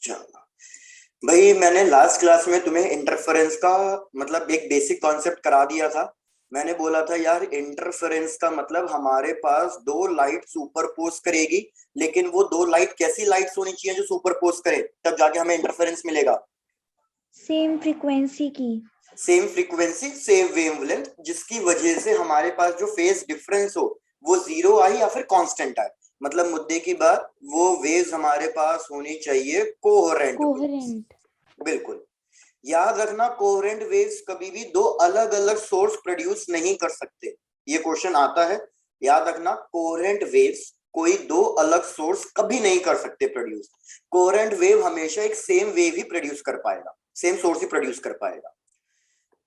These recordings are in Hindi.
चलो भाई, मैंने लास्ट क्लास में तुम्हें इंटरफेरेंस का मतलब एक बेसिक कॉन्सेप्ट करा दिया था। मैंने बोला था यार, इंटरफेरेंस का मतलब हमारे पास दो लाइट सुपरपोज करेगी, लेकिन वो दो लाइट कैसी लाइट्स होनी चाहिए जो सुपरपोज करे, तब जाके हमें इंटरफेरेंस मिलेगा। सेम फ्रीक्वेंसी की, सेम फ्रीक्वेंसी सेम वेवलेंथ, जिसकी वजह से हमारे पास जो फेज डिफरेंस हो वो जीरो आए या फिर कांस्टेंट आए। मतलब मुद्दे की बात, वो वेव्स हमारे पास होनी चाहिए कोहेरेंट वेव्स। कोहेरेंट। बिल्कुल। याद रखना, कोहेरेंट वेव्स कभी भी दो अलग अलग सोर्स प्रोड्यूस नहीं कर सकते। ये क्वेश्चन आता है, याद रखना, कोहेरेंट वेव्स कोई दो अलग सोर्स कभी नहीं कर सकते प्रोड्यूस। कोहेरेंट वेव हमेशा एक सेम वेव ही प्रोड्यूस कर पाएगा, सेम सोर्स ही प्रोड्यूस कर पाएगा।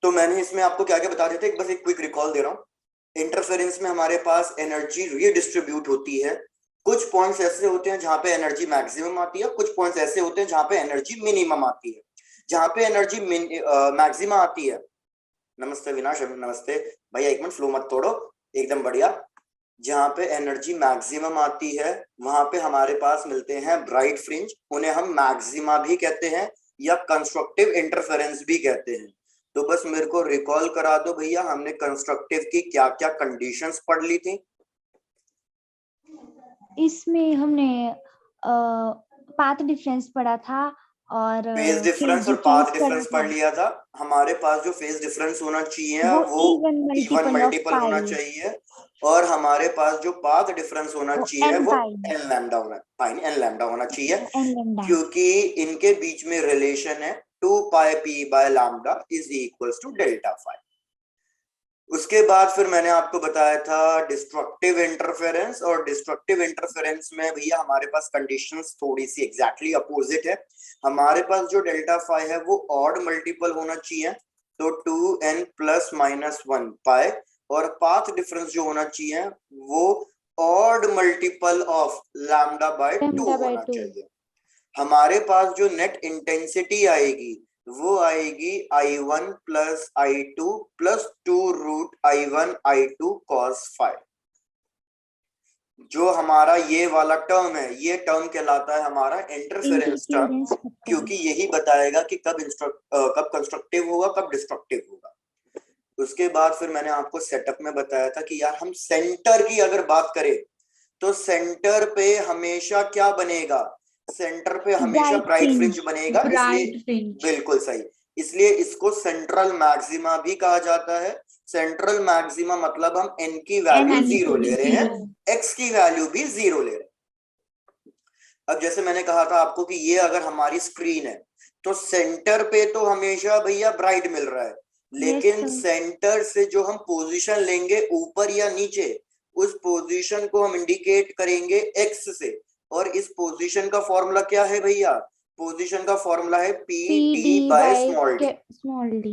तो मैंने इसमें आपको क्या क्या बता दिया था, बस एक क्विक रिकॉल दे रहा हूँ। इंटरफेरेंस में हमारे पास एनर्जी रीडिस्ट्रीब्यूट होती है। कुछ पॉइंट्स ऐसे होते हैं जहां पे एनर्जी मैक्सिमम आती है, कुछ पॉइंट्स ऐसे होते हैं जहां पे एनर्जी मिनिमम आती है। जहां पे एनर्जी मैक्सिमम आती है, नमस्ते विनाश, नमस्ते भैया, एक मिनट फ्लो मत तोड़ो, एकदम बढ़िया। जहां पे एनर्जी मैक्सिमम आती है वहां पे हमारे पास मिलते हैं ब्राइट फ्रिंज, उन्हें हम मैक्सिमा भी कहते हैं या कंस्ट्रक्टिव इंटरफेरेंस भी कहते हैं। तो बस मेरे को रिकॉल करा दो भैया, हमने कंस्ट्रक्टिव की क्या क्या कंडीशंस पढ़ ली थी। इसमें हमने पाथ डिफरेंस पढ़ा था और फेज फेज डिफरेंस और डिफरेंस पाथ पढ़ा डिफरेंस था। पढ़ लिया था। हमारे पास जो फेज डिफरेंस होना चाहिए वो वो even even multiple of multiple होना पाई, चाहिए, और हमारे पास जो पाथ डिफरेंस होना वो चाहिए एन वो पाई, एन लैम्डा होना, पाई एन लैम्डा होना चाहिए। N lambda. क्योंकि इनके बीच में रिलेशन है 2 pi p/λ is equals to delta phi. उसके बाद फिर मैंने आपको बताया था डिस्ट्रक्टिव इंटरफेरेंस, और डिस्ट्रक्टिव इंटरफेरेंस में भैया हमारे पास कंडीशंस थोड़ी सी एग्जैक्टली अपोजिट है। हमारे पास जो डेल्टा फाई है वो ऑड मल्टीपल होना चाहिए, तो 2n ± 1 पाई, और पाथ डिफरेंस जो होना चाहिए वो odd multiple of λ/2 lambda by होना 2। चाहिए। हमारे पास जो नेट इंटेंसिटी आएगी वो आएगी I1 + I2 + 2√I1 I2 cos⁵। जो हमारा ये वाला टर्म है, ये टर्म कहलाता है हमारा इंटरफेरेंस टर्म, इंटरफेरेंस फैक्टर। क्योंकि यही बताएगा कि कब कंस्ट्रक्टिव होगा कब डिस्ट्रक्टिव होगा। उसके बाद फिर मैंने आपको सेटअप में बताया था कि यार, हम सेंटर की अगर बात करें तो सेंटर पे हमेशा क्या बनेगा, सेंटर पे हमेशा ब्राइट ब्राइट फ्रिंज फ्रिंज। बनेगा, इसलिए ब्राइट फ्रिंज। बिल्कुल सही। इसलिए इसको सेंट्रल मैक्सिमा भी कहा जाता है। सेंट्रल मैक्सिमा मतलब हम एन की वैल्यू एन जीरो ले रहे हैं, 0। एक्स की वैल्यू भी जीरो ले रहे हैं। अब जैसे मैंने कहा था आपको कि ये अगर हमारी स्क्रीन है तो सेंटर पे तो हमेशा भैया ब्राइट मिल रहा है, यस लेकिन सर। सेंटर से जो हम पोजीशन लेंगे ऊपर या नीचे, उस पोजीशन को हम इंडिकेट करेंगे एक्स से। और इस पोजीशन का फॉर्मूला क्या है भैया, पोजीशन का फॉर्मूला है P P T D by by small d. Small d.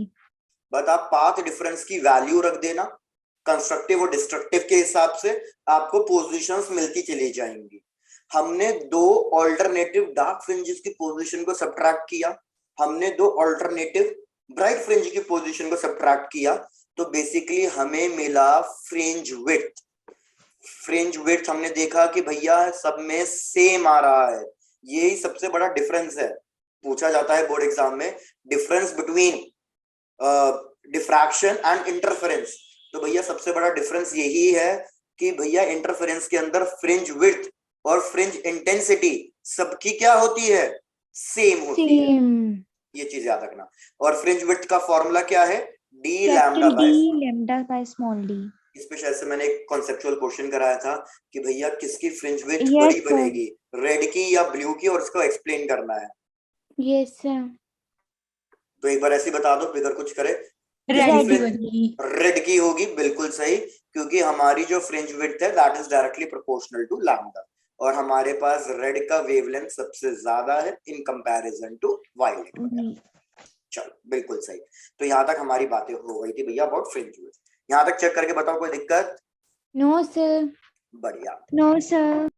But आप पाथ डिफरेंस की वैल्यू रख देना, कंस्ट्रक्टिव और डिस्ट्रक्टिव के हिसाब से आपको पोजीशंस मिलती चली जाएंगी। हमने दो ऑल्टरनेटिव डार्क फ्रिंजेस की पोजीशन को सब्ट्रैक्ट किया, हमने दो ऑल्टरनेटिव ब्राइट फ्रिंज की पोजीशन को सब्ट्रैक्ट किया, तो बेसिकली हमें मिला फ्रिंज विड्थ। फ्रिंज विड्थ हमने देखा कि भैया सब में सेम आ रहा है, यही सबसे बड़ा डिफरेंस है। पूछा जाता है बोर्ड एग्जाम में, difference between diffraction and interference. तो भैया सबसे बड़ा डिफरेंस यही है कि भैया इंटरफेरेंस के अंदर फ्रिंज विड्थ और फ्रिंज इंटेंसिटी सबकी क्या होती है, सेम होती है। सेम। ये चीज याद रखना। और फ्रिंज विड्थ का फॉर्मूला क्या है, D lambda capital D by. Lambda by small d. इस पे शायद से मैंने एक कॉन्सेप्चुअल क्वेश्चन कराया था कि भैया किसकी फ्रिंज विड्थ यस बड़ी सर। बनेगी, रेड की या ब्लू की, और इसको एक्सप्लेन करना है। Yes sir. तो एक बार ऐसे बता दो बिगर कुछ करे, किसकी रेड की फ्रिंज, बनेगी। रेड की होगी, बिल्कुल सही। क्योंकि हमारी जो फ्रिंज विड्थ है that is directly proportional to lambda, और हमारे पास रेड का वेवलेंथ सबसे ज्यादा है इन कंपैरिजन टू वायलेट वगैरह। चलो बिल्कुल सही। तो यहाँ तक हमारी बातें हो गई थी भैया अबाउट फ्रिंज विड्थ। यहाँ तक चेक करके बताओ कोई दिक्कत। No sir. बढ़िया। No sir.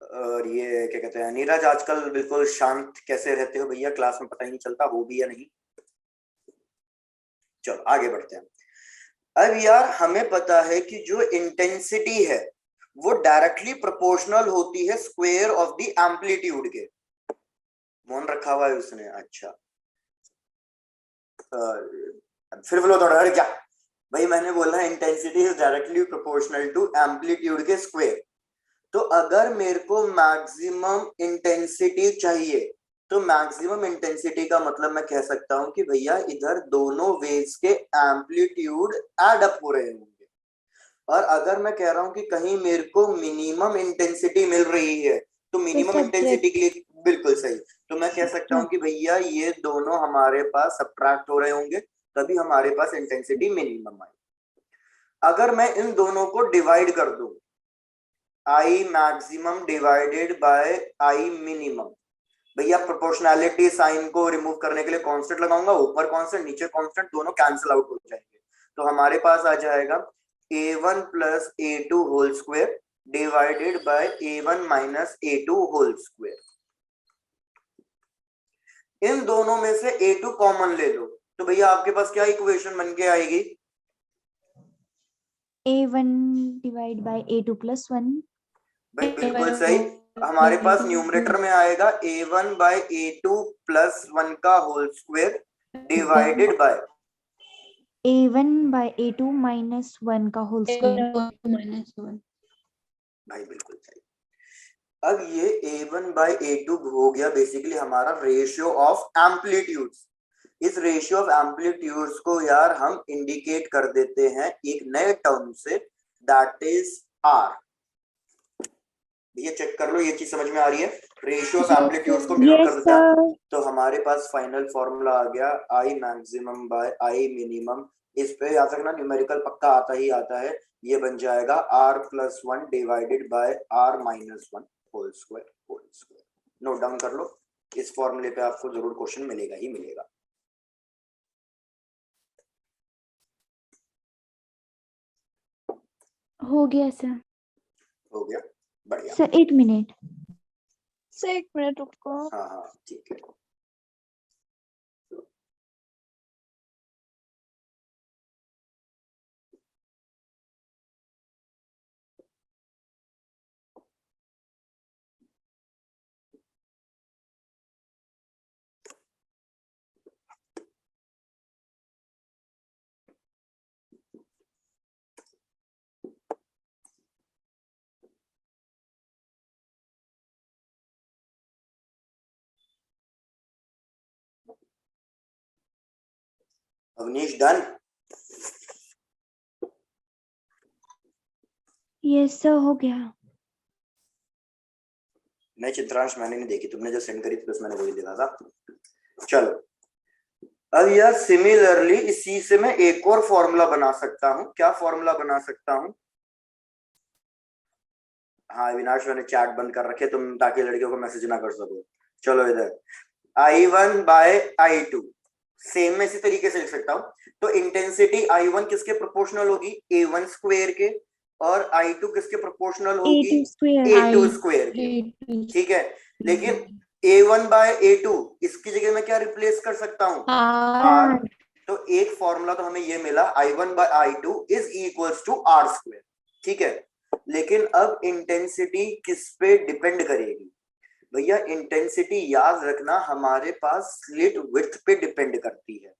और ये क्या कहते हैं, नीरज आजकल बिल्कुल शांत कैसे रहते हो भैया, क्लास में पता ही नहीं चलता हो भी या नहीं। चलो आगे बढ़ते हैं। अब यार हमें पता है कि जो इंटेंसिटी है वो डायरेक्टली प्रोपोर्शनल होती है स्क्वायर ऑफ द एम्पलीट्यूड के। मौन रखा हुआ है उसने, अच्छा। फिर बोलो थोड़ा, अरे क्या भाई, मैंने बोला intensity is directly proportional to amplitude के स्क्वायर। तो अगर मेरे को मैक्सिमम इंटेंसिटी चाहिए, तो मैक्सिमम इंटेंसिटी का मतलब मैं कह सकता हूं कि भैया इधर दोनों वेव्स के एम्पलीट्यूड एड अप हो रहे होंगे। और अगर मैं कह रहा हूं कि कहीं मेरे को मिनिमम इंटेंसिटी मिल रही है, तो मिनिमम इंटेंसिटी के लिए बिल्कुल सही, तो मैं कह सकता हूं कि भैया ये दोनों हमारे पास सब्ट्रैक्ट हो रहे होंगे, तभी हमारे पास इंटेंसिटी मिनिमम आई। अगर मैं इन दोनों को डिवाइड कर दूं, I maximum divided by I minimum, भैया प्रोपोर्शनैलिटी साइन को रिमूव करने के लिए कांस्टेंट लगाऊंगा, ऊपर कांस्टेंट नीचे कांस्टेंट, दोनों कैंसिल आउट हो जाएंगे। तो हमारे पास आ जाएगा a1 plus a2 whole square divided by a1 minus a2 whole square. इन दोनों में से a2 कॉमन ले लो, तो भैया आपके पास क्या इक्वेशन बन के आएगी? A1 divide by A2 plus 1। भाई बिल्कुल सही, हमारे पास न्यूमरेटर में आएगा a1 बाय a2 प्लस 1 का whole square divided by A1 by A2 minus 1 का होल स्क्वायर। भाई बिल्कुल सही। अब ये a1 बाय a2 हो गया बेसिकली हमारा रेशियो ऑफ एम्पलीट्यूड्स। इस रेशियो ऑफ एम्पलीट्यूड्स को यार हम इंडिकेट कर देते हैं एक नए टर्म से, दैट इज आर। ये चेक कर लो, ये चीज समझ में आ रही है? रेशियो ऑफ एम्पलीट्यूड्स को डिनोट कर देता है, तो हमारे पास फाइनल फॉर्मूला आ गया I maximum bye I minimum. इस पे याद रखना न्यूमेरिकल पक्का आता ही आता है, ये बन जाएगा r plus 1 divided by r minus 1 whole square. Note down कर लो, इस फॉर्मूले पे आपको जरूर क्वेश्चन मिलेगा ही मिलेगा। हो गया सर। हो गया, बढ़िया। Sir 1 minute. सर 1 मिनट रुको। हाँ हाँ ठीक है। अवनीश डन? यस सर हो गया। नहीं चित्रांश मैंने नहीं देखी, तुमने जो सेंड करी थी बस मैंने वही देखा था। चलो अब यार सिमिलरली इसी से मैं एक और फॉर्मूला बना सकता हूं। क्या फॉर्मूला बना सकता हूं? हाँ अविनाश मैंने चैट बंद कर रखे तुम, ताकि लड़कियों को मैसेज ना कर सको। चलो इधर I1 बाय I2 सेम में इसी तरीके से लिख सकता हूं। तो इंटेंसिटी I1 किसके प्रोपोर्शनल होगी? A1 स्क्वायर के, और I2 किसके प्रोपोर्शनल होगी? A2 square. A2 स्क्वायर के। ठीक है, लेकिन A1 बाय A2 इसकी जगह मैं क्या रिप्लेस कर सकता हूं? R। तो एक फॉर्मूला तो हमें ये मिला, I1 by I2 is equals to R square. ठीक है, लेकिन अब इंटेंसिटी किस पे डिपेंड करेगी? भैया इंटेंसिटी याद रखना हमारे पास स्लिट विड्थ पे डिपेंड करती है।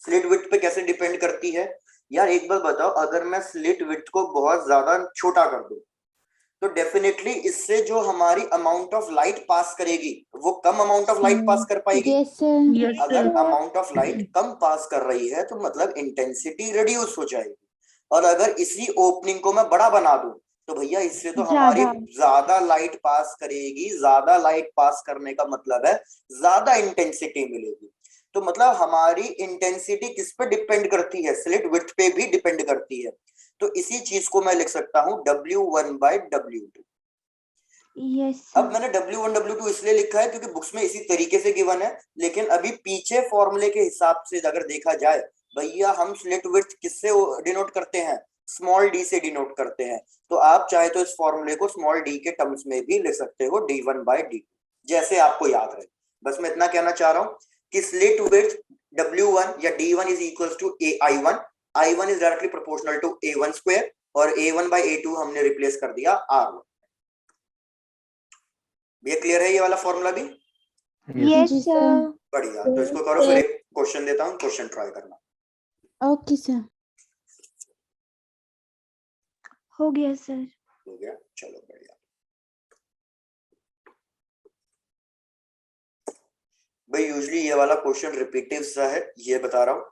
स्लिट विड्थ पे कैसे डिपेंड करती है यार, एक बार बताओ, अगर मैं स्लिट विड्थ को बहुत ज्यादा छोटा कर दूं, तो डेफिनेटली इससे जो हमारी अमाउंट ऑफ लाइट पास करेगी वो कम अमाउंट ऑफ लाइट पास कर पाएगी। Yes sir. अगर अमाउंट ऑफ लाइट कम पास कर रही है तो मतलब इंटेंसिटी रिड्यूस हो जाएगी। और अगर इसी ओपनिंग को मैं बड़ा बना दूं, तो भैया इससे तो हमारी ज्यादा लाइट पास करेगी। ज्यादा लाइट पास करने का मतलब है ज्यादा इंटेंसिटी मिलेगी। तो मतलब हमारी इंटेंसिटी किस पे डिपेंड करती है? स्लिट विड्थ पे भी डिपेंड करती है। तो इसी चीज को मैं लिख सकता हूं W1 बाय W2। यस अब मैंने W1 W2 इसलिए लिखा है क्योंकि बुक्स में इसी तरीके से गिवन है, लेकिन अभी पीछे फॉर्मूले के हिसाब से अगर देखा जाए, भैया हम स्लिट विड्थ किससे डिनोट करते हैं? स्मॉल डी से डिनोट करते हैं। तो आप चाहे तो इस फॉर्मूले को स्मॉल डी के टर्म्स में भी लिख सकते हो, D1 बाय D2, जैसे आपको याद रहे। बस मैं इतना कहना चाह रहा हूं कि स्लिट विड्थ W1 या D1 is equal to I1। I1 is directly proportional to A1 square, और A1 बाय A2 हमने रिप्लेस कर दिया R1। ये क्लियर है ये वाला फॉर्मूला भी? Yes, जी sir. सर। बढ़िया, तो इसको करो, फिर एक क्वेश्चन देता हूँ, क्वेश्चन ट्राई करना। Okay sir. हो गया सर। हो गया, चलो बढ़िया। भाई यूजली ये वाला क्वेश्चन रिपीटिव सा है, ये बता रहा हूँ।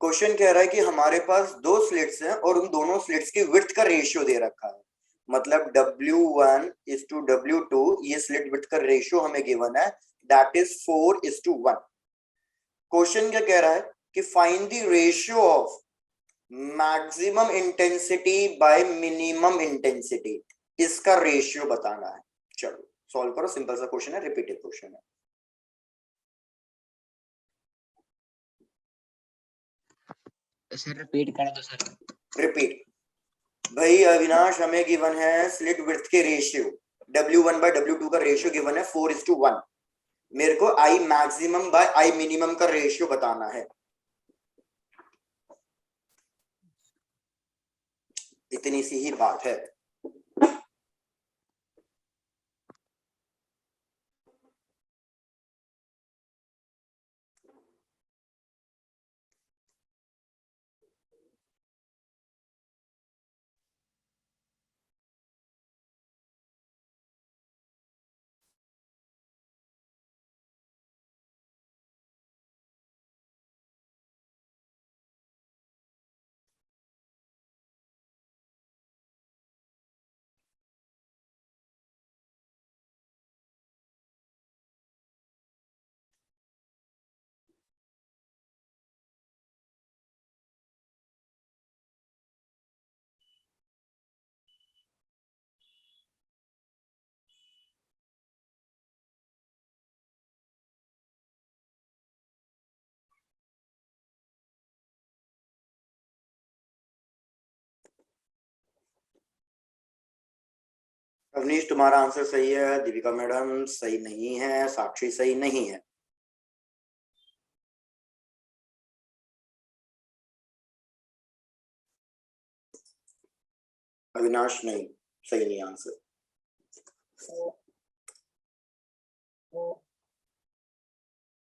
क्वेश्चन कह रहा है कि हमारे पास दो स्लिट्स हैं और उन दोनों स्लिट्स की विड्थ का रेशियो दे रखा है, मतलब W1:W2, ये स्लिट विड्थ का रेशियो हमें गिवन है, दैट इज 4:1। क्वेश्चन क्या कह रहा है कि find the ratio of maximum intensity bye minimum intensity, इसका रेशियो बताना है। चलो सॉल्व करो, सिंपल सा क्वेश्चन है, रिपीटेड क्वेश्चन है। सर रिपीट कर दो सर। रिपीट। भाई अविनाश, हमें गिवन है स्लिट विड्थ के रेशियो, W1/W2 का रेशियो गिवन है 4:1। मेरे को I maximum bye I minimum का रेशियो बताना है। इतनी सी ही बात है। अवनीश, तुम्हारा आंसर सही है, दीपिका मैडम सही नहीं है, साक्षी सही नहीं है। अविनाश नहीं, सही नहीं आंसर।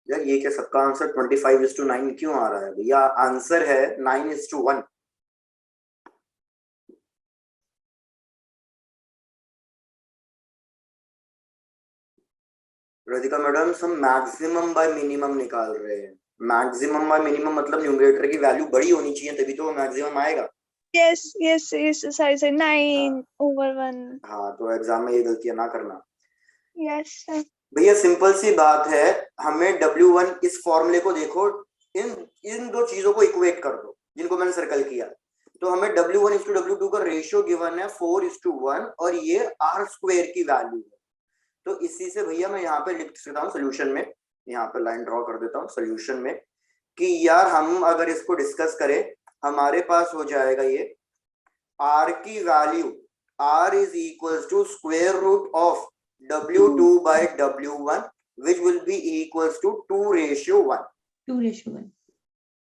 यार ये क्या, सबका आंसर 25:9 क्यों आ रहा है भैया? आंसर है 9:1। राधिका मैडम, हम मैक्सिमम बाय मिनिमम निकाल रहे हैं। मैक्सिमम बाय मिनिमम मतलब न्यूमरेटर की वैल्यू बड़ी होनी चाहिए, तभी तो मैक्सिमम आएगा। Yes, yes, yes. Sorry, 9/1. हाँ, तो एग्जाम में ये गलतियां ना करना। Yes, sir. भैया सिंपल सी बात है, हमें W1 इस फॉर्मूले को देखो, इन दो चीजों को इक्वेट कर दो जिनको मैंने सर्कल किया। तो हमें W1:W2 का रेशियो गिवन है 4:1 और ये R² की वैल्यू है। तो इसी से भैया मैं यहाँ पे लिख सकता हूँ सोल्यूशन में, यहाँ पे लाइन ड्रॉ कर देता हूँ सोल्यूशन में, कि यार हम अगर इसको डिस्कस करें, हमारे पास हो जाएगा ये R की value, R is equals to square root of W2/W1 which will be equals to 2:1। 2:1।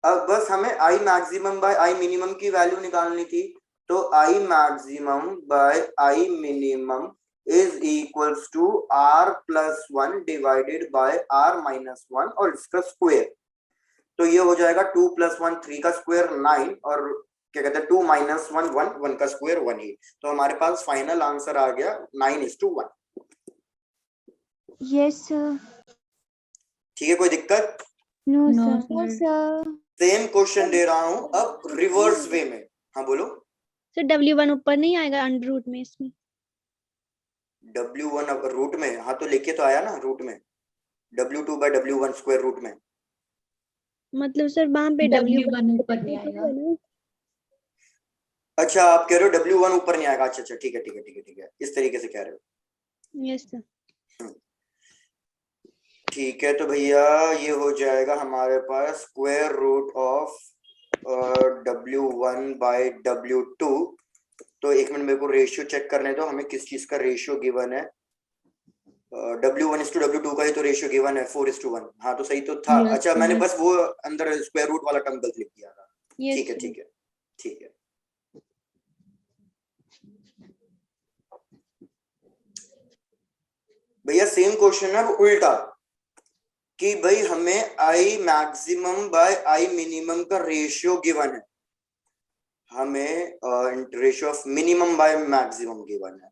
अब बस हमें I maximum by I minimum की वैल्यू निकालनी थी, तो I maximum by I minimum is equals to R+1 divided by R-1 और इसका स्क्वायर। तो ये हो जाएगा 2 + 1 3 का स्क्वायर 9 और क्या कहते हैं 2 - 1 1 1 का स्क्वायर 1 8। तो हमारे पास फाइनल आंसर आ गया 9:1। Yes, sir. ठीक है, कोई दिक्कत? No, No, sir. No, sir। sir. Same question दे रहा हूं अब रिवर्स वे में। हाँ बोलो। सर W1 ऊपर नहीं आएगा अंडर रूट में इसमें? W1 अब रूट में, हाँ तो लेके तो आया ना रूट में, W2/W1 स्क्वायर रूट में। मतलब सर वहां पे W1 ऊपर नहीं आएगा। अच्छा आप कह रहे हो W1 ऊपर नहीं आएगा, अच्छा अच्छा ठीक है ठीक है ठीक है ठीक है, इस तरीके से कह रहे हो। Yes sir. ठीक है, तो भैया ये हो जाएगा हमारे पास स्क्वायर रूट ऑफ W1/W2। तो एक मिनट मेरे को रेशियो चेक करने दो, हमें किस चीज का रेशियो गिवन है। W1:W2 का ही तो रेशियो गिवन है 4:1। हाँ तो सही तो था। Yes, अच्छा sir. मैंने बस वो अंदर स्क्वायर रूट वाला टर्म गलत लिख दिया था। यस ठीक है सर। ठीक है ठीक है। भैया सेम क्वेश्चन है, अब उल्टा। कि भाई हमें I maximum bye I minimum का रेशियो गिवन है, हमें ratio of minimum by maximum given है,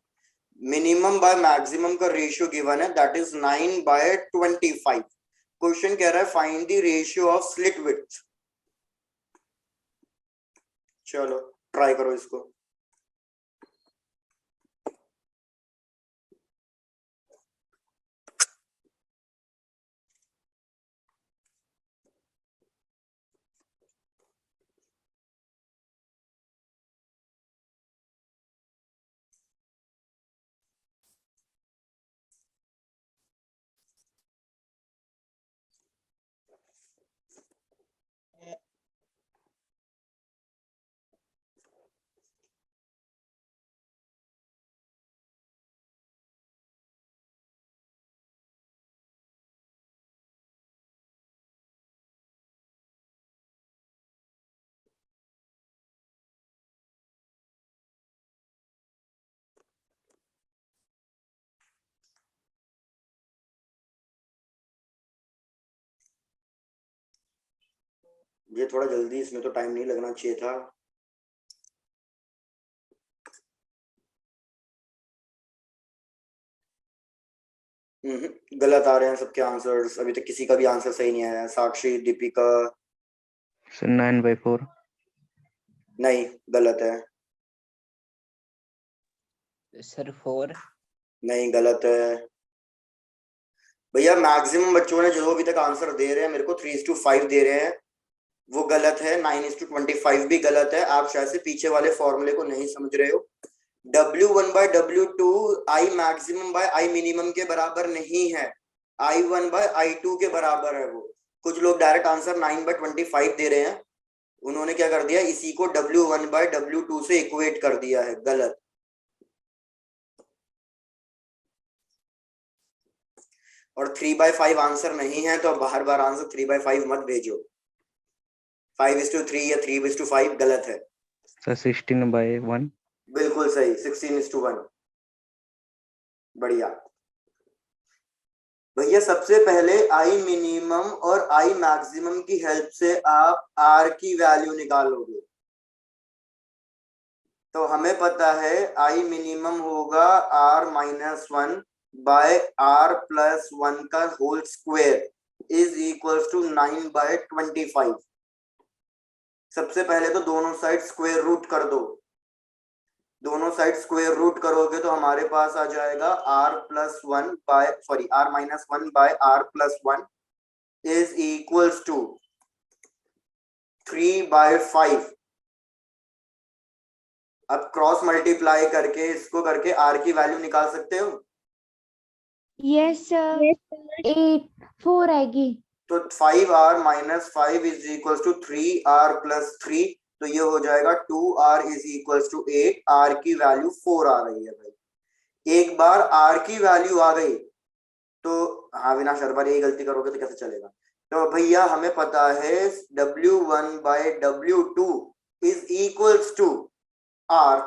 मिनिमम बाय मैक्सिमम का रेशियो गिवन है, दैट इज 9/25। क्वेश्चन कह रहा है find the ratio of slit width. चलो ट्राई करो इसको। ये थोड़ा जल्दी, इसमें तो टाइम नहीं लगना चाहिए था। गलत आ रहे हैं सबके आंसर्स, अभी तक किसी का भी आंसर सही नहीं आया। साक्षी, दीपिका, सर 9/4। नहीं गलत है। सर 4। नहीं गलत है भैया। मैक्सिमम बच्चों ने जो अभी तक आंसर दे रहे हैं मेरे को 3:5 दे रहे हैं, वो गलत है। 9:25 भी गलत है। आप शायद से पीछे वाले फॉर्मूले को नहीं समझ रहे हो। W1/W2 I maximum bye I minimum के बराबर नहीं है, I1/I2 के बराबर है वो। कुछ लोग डायरेक्ट आंसर 9/25 दे रहे हैं, उन्होंने क्या कर दिया, इसी को W1/W2 से इक्वेट कर दिया है, गलत। और 3/5 आंसर नहीं है तो बार बार आंसर 3/5 मत भेजो। 5:3 या 3:5 गलत है। सर 16/1। बिल्कुल सही, 16:1। बढ़िया भैया। सबसे पहले आई मिनिमम और आई मैक्सिमम की हेल्प से आप आर की वैल्यू निकालोगे। तो हमें पता है आई मिनिमम होगा R-1 बाय R+1 का whole square is equals to 9/25। सबसे पहले तो दोनों साइड स्क्वायर रूट कर दो। दोनों साइड स्क्वायर रूट करोगे तो हमारे पास आ जाएगा R+1 by R-1 by R+1 is equals to 3/5। अब क्रॉस मल्टीप्लाई करके इसको करके R की वैल्यू निकाल सकते हो। Yes sir. 4 आएगी। तो 5R-5 is equals to 3R+3, तो ये हो जाएगा 2R is equals to 8। R की वैल्यू 4 आ रही है भाई। एक बार R की वैल्यू आ गई तो हाँ विनाश, हर बार यही गलती करोगे तो कैसे चलेगा। तो भैया हमें पता है W1/W2 is equals to R,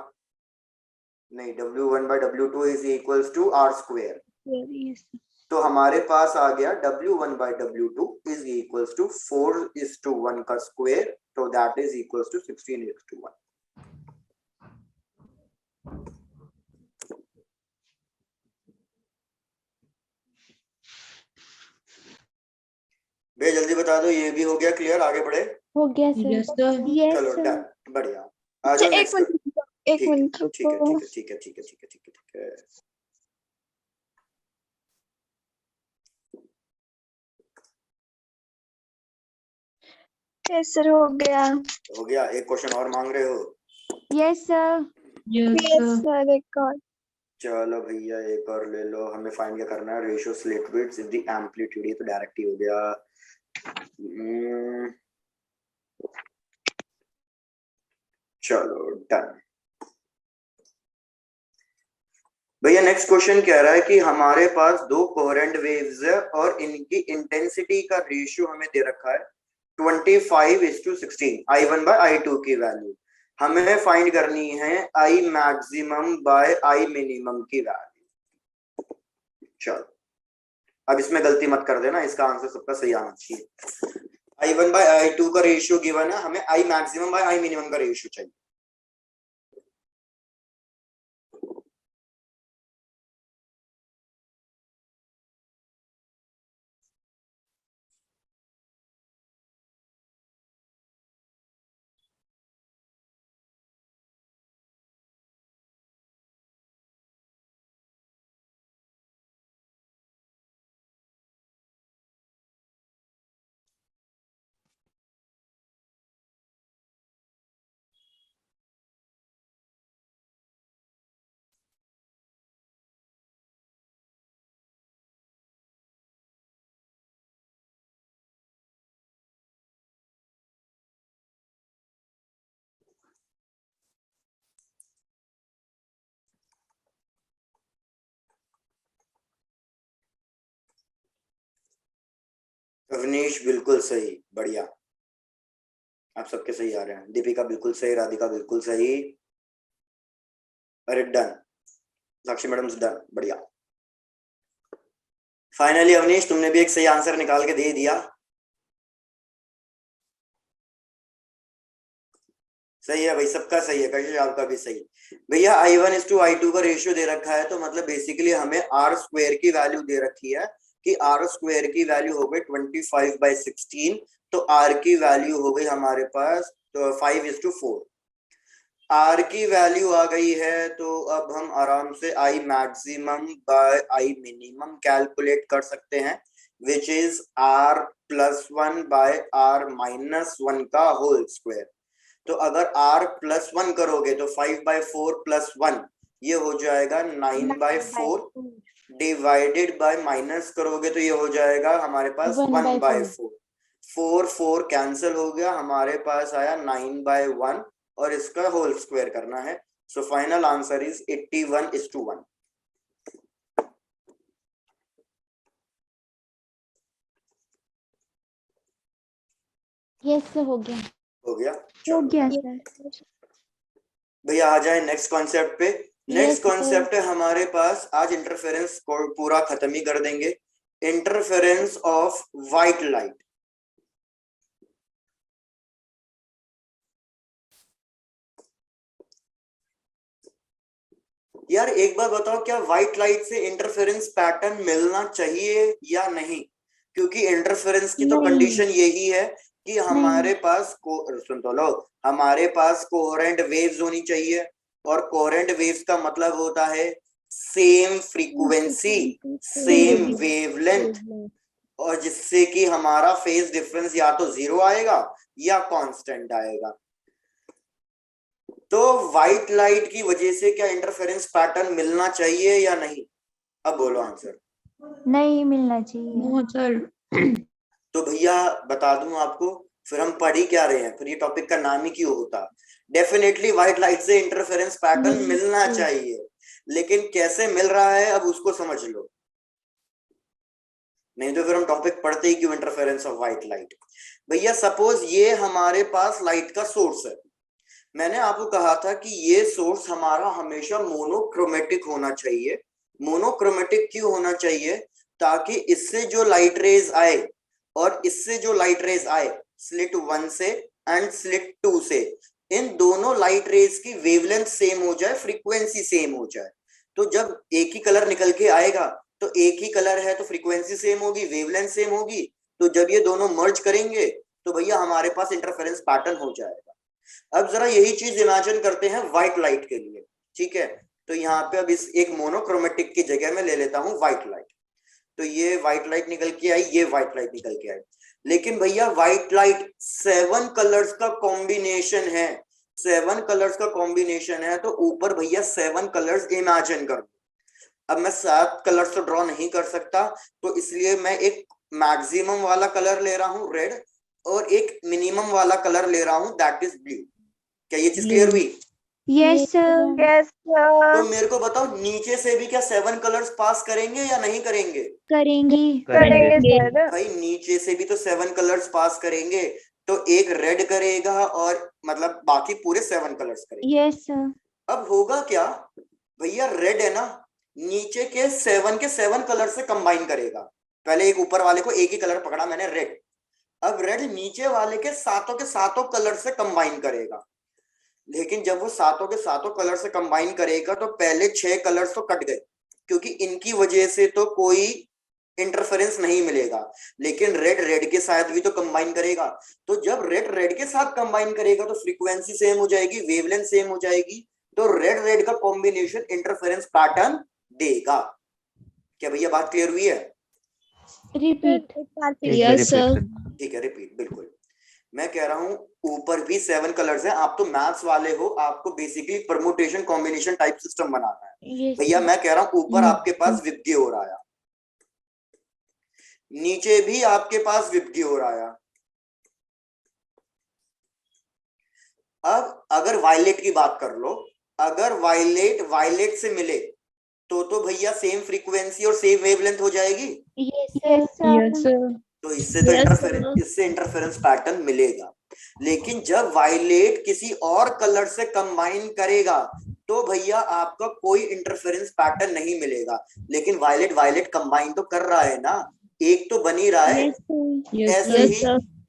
नहीं W1/W2 is equals to R square. Yes. तो हमारे पास आ गया W1/W2 इज इक्वल्स टू 4:1 का स्क्वायर, तो दैट इज इक्वल्स टू 16:1। भैया जल्दी बता दो, ये भी हो गया क्लियर, आगे बढ़े। हो गया सर। Yes sir. यस चलो सर। डन, बढ़िया। आ जाओ एक नेक्स्ट। मिनट, एक ठीक है मिनट ठीक है रुको। ठीक है ठीक है ठीक है ठीक है ठीक है। यस सर, हो गया। हो गया। एक क्वेश्चन और मांग रहे हो? Yes sir. Yes yes sir. Sir, एक और। चलो भैया एक और ले लो। हमें फाइंड क्या करना है, ratio slit width is the amplitude. ये तो डायरेक्ट ही हो गया। चलो डन भैया। नेक्स्ट क्वेश्चन कह रहा है कि हमारे पास दो कोहेरेंट वेव्स है और इनकी इंटेंसिटी का रेशियो हमें दे रखा है 25:16, I1/I2 की वैल्यू। हमें फाइंड करनी है I maximum bye I minimum की वैल्यू। चलो अब इसमें गलती मत कर देना, इसका आंसर सबका सही आना चाहिए। I1 by I2 का रेशियो गिवन है, हमें I maximum bye I minimum का रेशियो चाहिए। अवनीश बिल्कुल सही, बढ़िया, आप सबके सही आ रहे हैं। दीपिका बिल्कुल सही, राधिका बिल्कुल सही, अरे डन, साक्षी मैडम डन, बढ़िया। फाइनली अवनीश तुमने भी एक सही आंसर निकाल के दे दिया। सही है भाई, सबका सही है, कशिश आपका भी सही। भैया I1:I2 का रेशियो दे रखा है, तो मतलब बेसिकली हमें R स्क्वायर की वैल्यू दे रखी है कि R स्क्वायर की वैल्यू हो गई 25/16, तो R की वैल्यू हो गई हमारे पास तो 5:4। R की वैल्यू आ गई है, तो अब हम आराम से I maximum bye I minimum calculate कर सकते हैं, which is R+1 by R-1 का होल स्क्वायर। तो अगर R+1 करोगे तो 5/4 + 1 ये हो जाएगा 9/4, डिवाइडेड बाय माइनस करोगे तो ये हो जाएगा हमारे पास 1/4। 4 कैंसिल हो गया, हमारे पास आया 9/1 और इसका होल स्क्वायर करना है। So final answer is 81:1। Yes हो गया। हो गया, हो गया Yes, सर। sir. भैया आ जाए नेक्स्ट कॉन्सेप्ट पे। नेक्स्ट Yes, कॉन्सेप्ट है हमारे पास, आज इंटरफेरेंस को पूरा खत्म ही कर देंगे। Interference of white light. यार एक बार बताओ, क्या व्हाइट लाइट से इंटरफेरेंस पैटर्न मिलना चाहिए या नहीं? क्योंकि इंटरफेरेंस की तो नहीं। कंडीशन यही है कि हमारे पास सुन तो लो, हमारे पास कोहेरेंट वेव्स होनी चाहिए, और कोहेरेंट वेव्स का मतलब होता है सेम फ्रीक्वेंसी, सेम वेवलेंथ, और जिससे कि हमारा फेज डिफरेंस या तो 0 आएगा या कांस्टेंट आएगा। तो व्हाइट लाइट की वजह से क्या इंटरफेरेंस पैटर्न मिलना चाहिए या नहीं? अब बोलो आंसर। नहीं मिलना चाहिए। No sir. तो भैया बता दूं आपको, फिर हम पढ़ ही क्या रहे हैं, फिर ये टॉपिक का नाम ही क्यों होता? डेफिनेटली व्हाइट लाइट से इंटरफेरेंस पैटर्न मिलना चाहिए, लेकिन कैसे मिल रहा है अब उसको समझ लो, नहीं तो फिर हम टॉपिक पढ़ते ही क्यों इंटरफेरेंस ऑफ व्हाइट लाइट। भैया सपोज ये हमारे पास लाइट का सोर्स है, मैंने आपको कहा था कि ये सोर्स हमारा हमेशा मोनोक्रोमेटिक होना चाहिए। मोनोक्रोमेटिक क्यों होना चाहिए? ताकि इससे जो लाइट रेज आए और इससे जो लाइट रेज आए, स्लिट 1 से एंड स्लिट 2 से, इन दोनों लाइट रेज की वेवलेंथ सेम हो जाए, फ्रीक्वेंसी सेम हो जाए। तो जब एक ही कलर निकल के आएगा तो एक ही कलर है तो फ्रीक्वेंसी सेम होगी, वेवलेंथ सेम होगी, तो जब ये दोनों मर्ज करेंगे तो भैया हमारे पास इंटरफेरेंस पैटर्न हो जाएगा। अब जरा यही चीज इमेजिन करते हैं व्हाइट लाइट के लिए, ठीक है? तो यहाँ पे अब इस एक मोनोक्रोमेटिक की जगह में ले लेता हूँ व्हाइट लाइट। तो ये व्हाइट लाइट निकल के आई, ये व्हाइट लाइट निकल के आई, लेकिन भैया व्हाइट लाइट 7 कलर्स का कॉम्बिनेशन है, 7 कलर्स का कॉम्बिनेशन है, तो ऊपर भैया 7 कलर्स इमेजिन कर। अब मैं 7 कलर्स तो ड्रॉ नहीं कर सकता, तो इसलिए मैं एक मैक्सिमम वाला कलर ले रहा हूँ रेड, और एक मिनिमम वाला कलर ले रहा हूँ दैट इज ब्लू। क्या ये चीज क्लियर हुई? Yes sir. Yes, तो sir. मेरे को बताओ, नीचे से भी क्या 7 कलर्स पास करेंगे या नहीं करेंगे? करेंगी। करेंगे sir. भाई नीचे से भी तो 7 कलर्स पास करेंगे, तो एक रेड करेगा और मतलब बाकी पूरे 7 कलर्स करेंगे। Yes sir. अब होगा क्या भैया, रेड है ना, नीचे के 7 कलर से कंबाइन करेगा, पहले एक ऊपर वाले को एक ही कलर पकड़ा मैंने, रेड। अब रेड नीचे वाले के सातों कलर से कंबाइन करेगा, लेकिन जब वो सातों के सातों कलर से कंबाइन करेगा तो पहले 6 कलर्स तो कट गए, क्योंकि इनकी वजह से तो कोई इंटरफेरेंस नहीं मिलेगा। लेकिन रेड रेड के साथ भी तो कंबाइन करेगा, तो जब रेड रेड के साथ कंबाइन करेगा तो फ्रीक्वेंसी सेम हो जाएगी, वेवलेंथ सेम हो जाएगी, तो रेड रेड का कॉम्बिनेशन इंटरफेरेंस पैटर्न देगा। क्या भैया बात क्लियर हुई है? रिपीट। Yes sir. ठीक है, रिपीट, बिल्कुल। मैं कह रहा हूं ऊपर भी 7 कलर्स हैं, आप तो मैथ्स वाले हो, आपको basically permutation combination type system बनाना है। भैया मैं कह रहा हूं ऊपर आपके पास विबग्य हो रहा है, नीचे भी आपके पास विबग्य हो रहा है। अब अगर वायलेट की बात कर लो, अगर वायलेट वायलेट से मिले तो भैया सेम फ्रीक्वेंसी और सेम वेवलेंथ हो जाएगी। Yes sir. तो इससे तो इससे इंटरफेरेंस पैटर्न मिलेगा। लेकिन जब वायलेट किसी और कलर से कंबाइन करेगा तो भैया आपका कोई इंटरफेरेंस पैटर्न नहीं मिलेगा। लेकिन वायलेट वायलेट कंबाइन तो कर रहा है ना, एक तो बन ही रहा है। ऐसे ही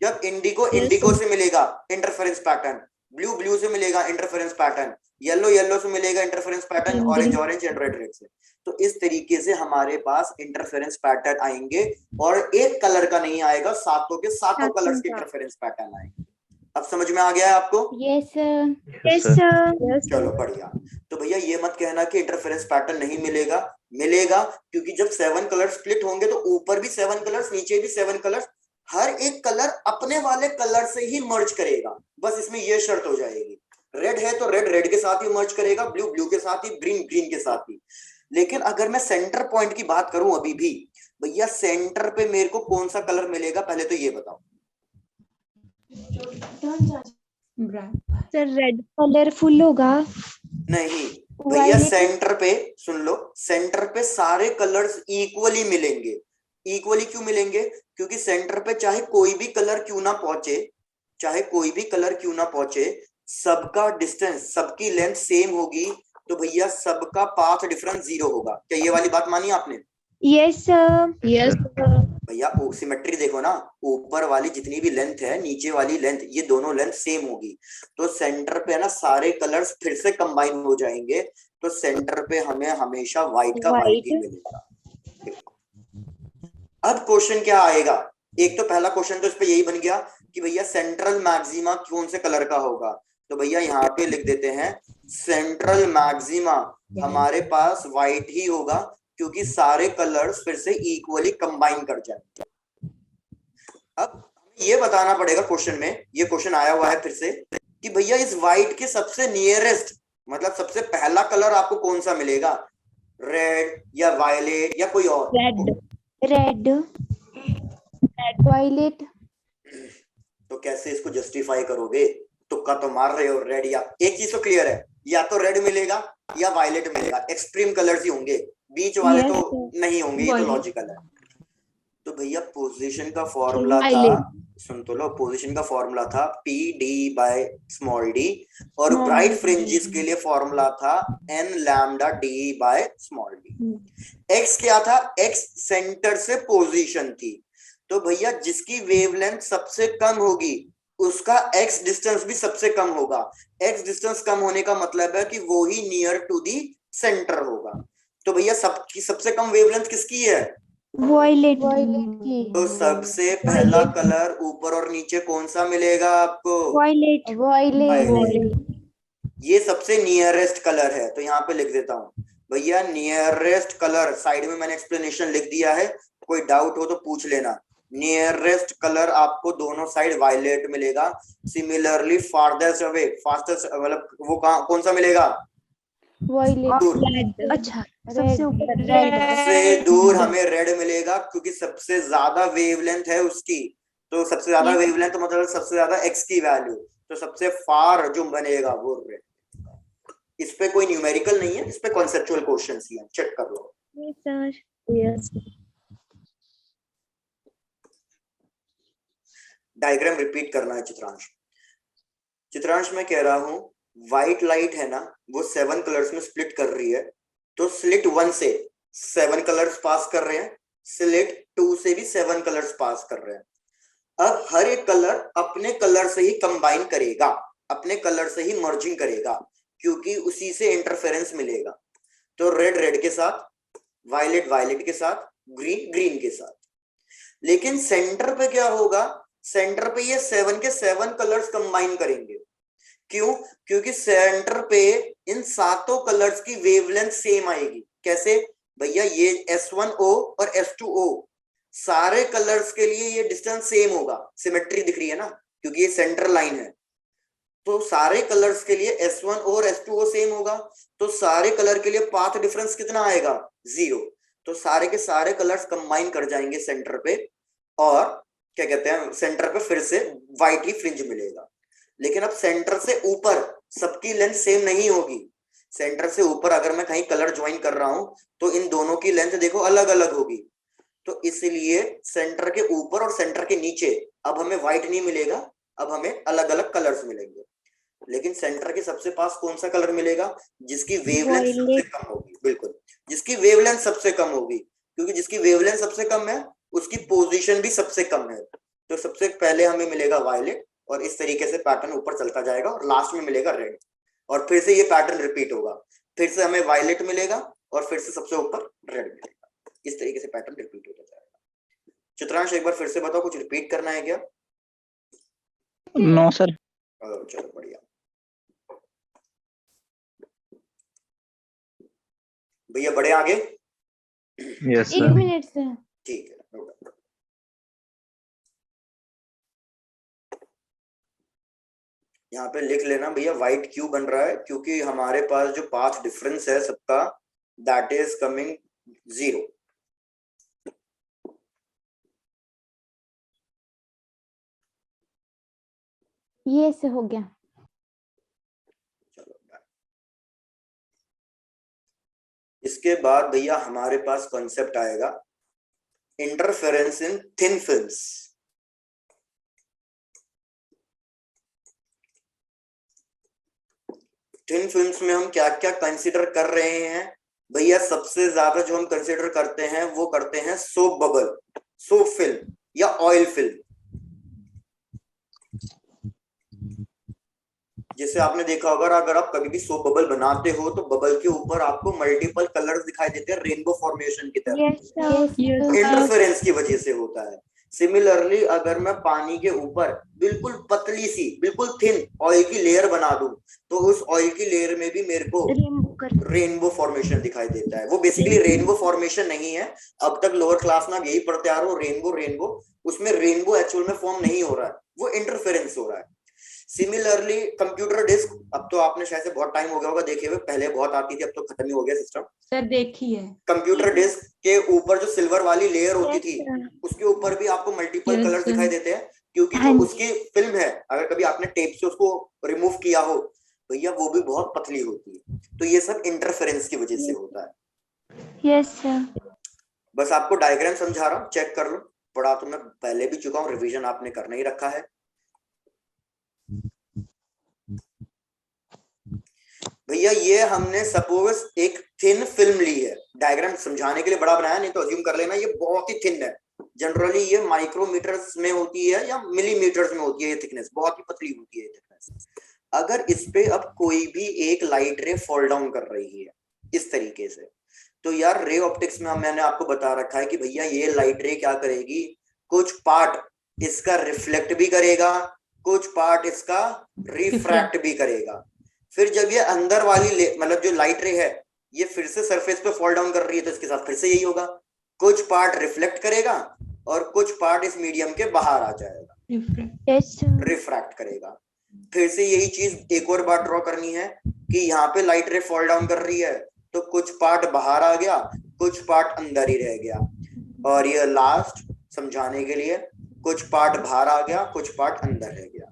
जब इंडिगो इंडिगो से मिलेगा इंटरफेरेंस पैटर्न, ब्लू ब्लू से मिलेगा इंटरफेरेंस पैटर्न, येलो येलो से मिलेगा interference pattern, orange orange and red red से। तो इस तरीके से हमारे पास इंटरफेरेंस पैटर्न आएंगे, और एक कलर का नहीं आएगा, सातों के सातों कलर्स के इंटरफेरेंस पैटर्न आएंगे। अब समझ में आ गया है आपको? Yes sir. Yes, sir. चलो बढ़िया। तो भैया ये मत कहना कि इंटरफेरेंस पैटर्न नहीं मिलेगा, मिलेगा, क्योंकि जब 7 कलर स्प्लिट होंगे तो ऊपर भी 7 कलर्स, नीचे भी 7 कलर्स, हर एक कलर अपने वाले कलर से ही मर्ज करेगा। बस इसमें ये शर्त हो जाएगी, रेड है तो रेड रेड के साथ ही मर्ज करेगा, ब्लू ब्लू के साथ ही, ग्रीन ग्रीन के साथ ही। लेकिन अगर मैं सेंटर पॉइंट की बात करूं अभी भी, भैया सेंटर पे मेरे को कौन सा कलर मिलेगा पहले तो ये बताओ। Sir red. कलरफुल होगा। नहीं भैया, सेंटर पे सुन लो, सेंटर पे सारे कलर्स इक्वली मिलेंगे। इक्वली क्यों मिलेंगे? क्योंकि सेंटर पे चाहे कोई भी कलर क्यों ना पहुंचे, चाहे कोई भी कलर क्यों ना पहुंचे, सबका डिस्टेंस, सबकी लेंथ सेम होगी, तो भैया सबका पाथ डिफरेंस 0 होगा। क्या ये वाली बात मानी आपने? Yes sir. यस भैया सिमेट्री देखो ना, ऊपर वाली जितनी भी लेंथ है, नीचे वाली लेंथ, ये दोनों लेंथ सेम होगी, तो सेंटर पे है ना सारे कलर्स फिर से कंबाइन हो जाएंगे, तो सेंटर पे हमें हमेशा व्हाइट का व्हाइट ही मिलेगा। अब क्वेश्चन क्या आएगा? एक तो पहला क्वेश्चन तो इस पे यही बन गया कि भैया सेंट्रल मैक्सिमा कौन से कलर का होगा, तो भैया यहाँ पे लिख देते हैं सेंट्रल मैक्सिमा हमारे पास व्हाइट ही होगा, क्योंकि सारे कलर्स फिर से इक्वली कंबाइन कर जाएंगे। अब ये बताना पड़ेगा क्वेश्चन में, ये क्वेश्चन आया हुआ है फिर से कि भैया इस व्हाइट के सबसे नियरेस्ट, मतलब सबसे पहला कलर आपको कौन सा मिलेगा, रेड या वायलेट या कोई और? Red violet. तो कैसे इसको जस्टिफाई करोगे? तुक्का तो मार रहे हो, रेड या, एक चीज तो क्लियर है, या तो रेड मिलेगा या वायलेट मिलेगा, एक्सट्रीम कलर्स ही होंगे, बीच वाले तो नहीं होंगे, ये तो लॉजिकल है। तो भैया पोजीशन का फॉर्मूला था, सुन तो लो, पोजीशन का फॉर्मूला था PD/d, और ब्राइट फ्रिंजेस के लिए फॉर्मूला था n(λd)/d। x क्या था? x सेंटर से पोजीशन थी, तो भैया जिसकी वेवलेंथ सबसे कम होगी उसका x डिस्टेंस भी सबसे कम होगा। x डिस्टेंस कम होने का मतलब है कि वो ही नियर टू दी सेंटर होगा। तो भैया सबसे कम वेवलेंथ किसकी है? वायलेट की। तो सबसे पहला कलर ऊपर और नीचे कौन सा मिलेगा आपको? Violet violet. ये सबसे नियरेस्ट कलर है, तो यहाँ पे लिख देता हूँ भैया नियरेस्ट कलर, साइड में मैंने एक्सप्लेनेशन लिख दिया है, कोई डाउट हो तो पूछ लेना। नियरेस्ट कलर आपको दोनों साइड वायलेट मिलेगा। सिमिलरली फारदेस्ट अवे, फास्टेस्ट मतलब वो कौन सा मिलेगा? वायलेट। अच्छा, सबसे ऊपर रेड। सबसे दूर हमें रेड मिलेगा, क्योंकि सबसे ज्यादा वेवलेंथ है उसकी, तो सबसे ज्यादा वेवलेंथ मतलब सबसे ज्यादा एक्स की वैल्यू, तो सबसे फार जो बनेगा वो रेड। इस पे कोई न्यूमेरिकल नहीं है, इस पे कॉन्सेप्चुअल क्वेश्चंस ही हैं, चेक कर लो। यस डायग्राम रिपीट करना है चित्रांश। चित्रांश मैं कह रहा हूं व्हाइट लाइट है ना, वो 7 कलर्स में स्प्लिट कर रही है, तो स्लिट 1 से 7 कलर्स पास कर रहे हैं, स्लिट 2 से भी 7 कलर्स पास कर रहे हैं। अब हर एक कलर अपने कलर से ही कंबाइन करेगा, अपने कलर से ही मर्जिंग करेगा, क्योंकि उसी से इंटरफेरेंस मिलेगा। तो रेड रेड के साथ, वायलेट वायलेट के साथ, ग्रीन ग्रीन के साथ। लेकिन सेंटर पे क्या होगा, सेंटर पे ये 7 के 7 कलर्स कंबाइन करेंगे। क्यों? क्योंकि सेंटर पे इन सातों कलर्स की वेवलेंथ सेम आएगी। कैसे भैया? ये S1O और S2O सारे कलर्स के लिए ये डिस्टेंस सेम होगा। सिमेट्री दिख रही है ना, क्योंकि ये सेंटर लाइन है। तो सारे कलर्स के लिए S1O और S2O सेम होगा, तो सारे कलर के लिए पाथ डिफरेंस कितना आएगा? 0। तो सारे के सारे कलर्स कंबाइन कर जाएंगे सेंटर पे, और क्या कहते हैं, सेंटर पे फिर से व्हाइट ही फ्रिंज मिलेगा। लेकिन अब सेंटर से ऊपर सबकी लेंथ सेम नहीं होगी। सेंटर से ऊपर अगर मैं कहीं कलर ज्वाइन कर रहा हूं तो इन दोनों की लेंथ देखो अलग अलग होगी। तो इसलिए सेंटर के ऊपर और सेंटर के नीचे अब हमें व्हाइट नहीं मिलेगा, अब हमें अलग अलग कलर्स मिलेंगे। लेकिन सेंटर के सबसे पास कौन सा कलर मिलेगा? जिसकी वेवलेंथ सबसे कम होगी। बिल्कुल, जिसकी वेवलेंथ सबसे कम होगी, क्योंकि जिसकी वेवलेंथ सबसे कम है उसकी पोजीशन भी सबसे कम है। तो सबसे पहले हमें मिलेगा वायलेट, और इस तरीके से पैटर्न ऊपर चलता जाएगा, और लास्ट में मिलेगा रेड, और फिर से ये पैटर्न रिपीट होगा। फिर से हमें वायलेट मिलेगा, और फिर से सबसे ऊपर रेड मिलेगा। इस तरीके से पैटर्न रिपीट होता जाएगा। चित्रांश एक बार फिर से बताओ, कुछ रिपीट करना है क्या? No sir. चलो बढ़िया। भैया बड़े आगे? Yes, एक sir. Minute sir. ठीक है, no doubt. यहाँ पे लिख लेना भैया व्हाइट क्यों बन रहा है, क्योंकि हमारे पास जो पाथ डिफरेंस है सबका, दैट इज कमिंग 0। ये से हो गया। चलो, इसके बाद भैया हमारे पास कॉन्सेप्ट आएगा इंटरफेरेंस इन थिन फिल्म्स। थिन फिल्म्स में हम क्या क्या कंसीडर कर रहे हैं भैया? सबसे ज्यादा जो हम कंसीडर करते हैं वो करते हैं सोप बबल, सोप फिल्म या ऑयल फिल्म। जैसे आपने देखा होगा, अगर आप कभी भी सोप बबल बनाते हो तो बबल के ऊपर आपको मल्टीपल कलर्स दिखाई देते हैं रेनबो फॉर्मेशन की तरह। इंटरफेरेंस की वजह से होता है। सिमिलरली अगर मैं पानी के ऊपर बिल्कुल पतली सी, बिल्कुल थिन ऑयल की लेयर बना दूं, तो उस ऑयल की लेयर में भी मेरे को रेनबो फॉर्मेशन दिखाई देता है। वो बेसिकली रेनबो फॉर्मेशन नहीं है, अब तक लोअर क्लास में आप यही पढ़ते आ रहे हो, रेनबो रेनबो। उसमें रेनबो एक्चुअल में फॉर्म नहीं हो रहा है, वो इंटरफेरेंस हो रहा है। सिमिलरली कंप्यूटर डिस्क, अब तो आपने शायद से बहुत टाइम हो गया होगा देखे हुए, पहले बहुत आती थी, अब तो खत्म ही हो गया सिस्टम। सर देखी है। कंप्यूटर डिस्क के ऊपर जो सिल्वर वाली लेयर होती थी, उसके ऊपर भी आपको मल्टीपल कलर्स दिखाई देते हैं, क्योंकि जो उसकी फिल्म है, अगर कभी आपने टेप से उसको रिमूव किया हो भैया, वो भी बहुत पतली होती है। तो ये सब इंटरफेरेंस की वजह से होता है। Yes sir. बस आपको डायग्राम समझा रहा हूँ, चेक कर लो। पढ़ा तो मैं पहले भी चुका हूँ, रिवीजन आपने करना ही रखा है। भैया ये हमने सपोज एक थिन फिल्म ली है, डायग्राम समझाने के लिए बड़ा बनाया, नहीं तो अज्यूम कर लेना ये बहुत ही थिन है। जनरली ये माइक्रोमीटर्स में होती है या मिलीमीटर्स में होती है, ये थिकनेस बहुत ही पतली होती है थिकनेस। अगर इस पे अब कोई भी एक लाइट रे फॉल डाउन कर रही है इस तरीके से, तो यार रे ऑप्टिक्स में मैंने आपको बता रखा है कि भैया ये लाइट रे क्या करेगी, कुछ पार्ट इसका रिफ्लेक्ट भी करेगा, कुछ पार्ट इसका रिफ्रैक्ट भी करेगा। फिर जब ये अंदर वाली मतलब जो लाइट रे है ये फिर से सरफेस पे फॉल डाउन कर रही है, तो इसके साथ फिर से यही होगा, कुछ पार्ट रिफ्लेक्ट करेगा और कुछ पार्ट इस मीडियम के बाहर आ जाएगा, रिफ्रैक्ट करेगा। फिर से यही चीज एक और बार ड्रॉ करनी है कि यहाँ पे लाइट रे फॉल डाउन कर रही है, तो कुछ पार्ट बाहर आ गया, कुछ पार्ट अंदर ही रह गया। और ये लास्ट समझाने के लिए, कुछ पार्ट बाहर आ गया, कुछ पार्ट अंदर रह गया।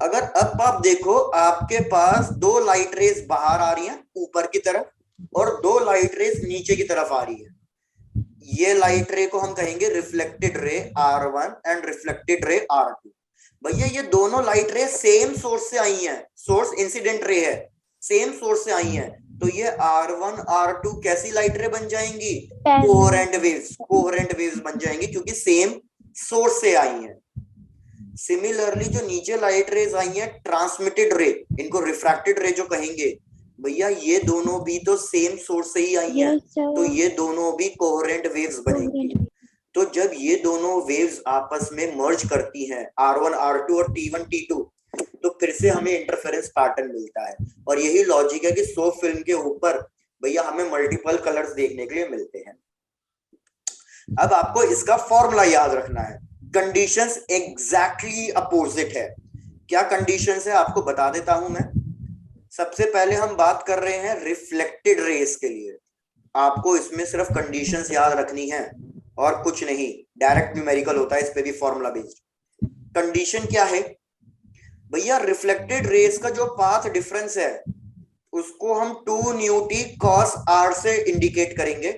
अगर अब आप देखो, आपके पास दो लाइट रेज बाहर आ रही हैं ऊपर की तरफ, और दो लाइट रेज नीचे की तरफ आ रही है। ये लाइट रे को हम कहेंगे reflected ray R1 and reflected ray R2। भैया ये दोनों लाइट रे सेम सोर्स से आई हैं, सोर्स इंसिडेंट रे है, सेम सोर्स से आई हैं, तो ये R1 R2 कैसी लाइट रे बन जाएंगी? Parallel. कोहेरेंट वेव्स बन जाएंगी क्योंकि सेम सोर्स से आई हैं। सिमिलरली जो नीचे लाइट रेज आई हैं ट्रांसमिटेड रे, इनको रिफ्रैक्टेड रे जो कहेंगे, भैया ये दोनों भी तो सेम सोर्स से ही आई हैं, Yes, sir. तो ये दोनों भी कोहेरेंट वेव्स बनेंगी। तो जब ये दोनों वेव्स आपस में मर्ज करती हैं R1 R2 और T1 T2, तो फिर से हमें इंटरफेरेंस पैटर्न मिलता है। और यही लॉजिक है कि सो फिल्म के ऊपर भैया हमें मल्टीपल कलर्स देखने के लिए मिलते हैं। अब आपको इसका फॉर्मूला याद रखना है। कंडीशंस एग्जैक्टली अपोजिट है। क्या कंडीशंस है आपको बता देता हूं मैं। सबसे पहले हम बात कर रहे हैं रिफ्लेक्टेड रेस के लिए। आपको इसमें सिर्फ कंडीशंस याद रखनी है और कुछ नहीं, डायरेक्ट न्यूमेरिकल होता है, इस पे भी फॉर्मूला बेस्ड। कंडीशन क्या है भैया, रिफ्लेक्टेड रेस का जो पाथ डिफरेंस है उसको हम 2 न्यू टी कॉस आर से इंडिकेट करेंगे।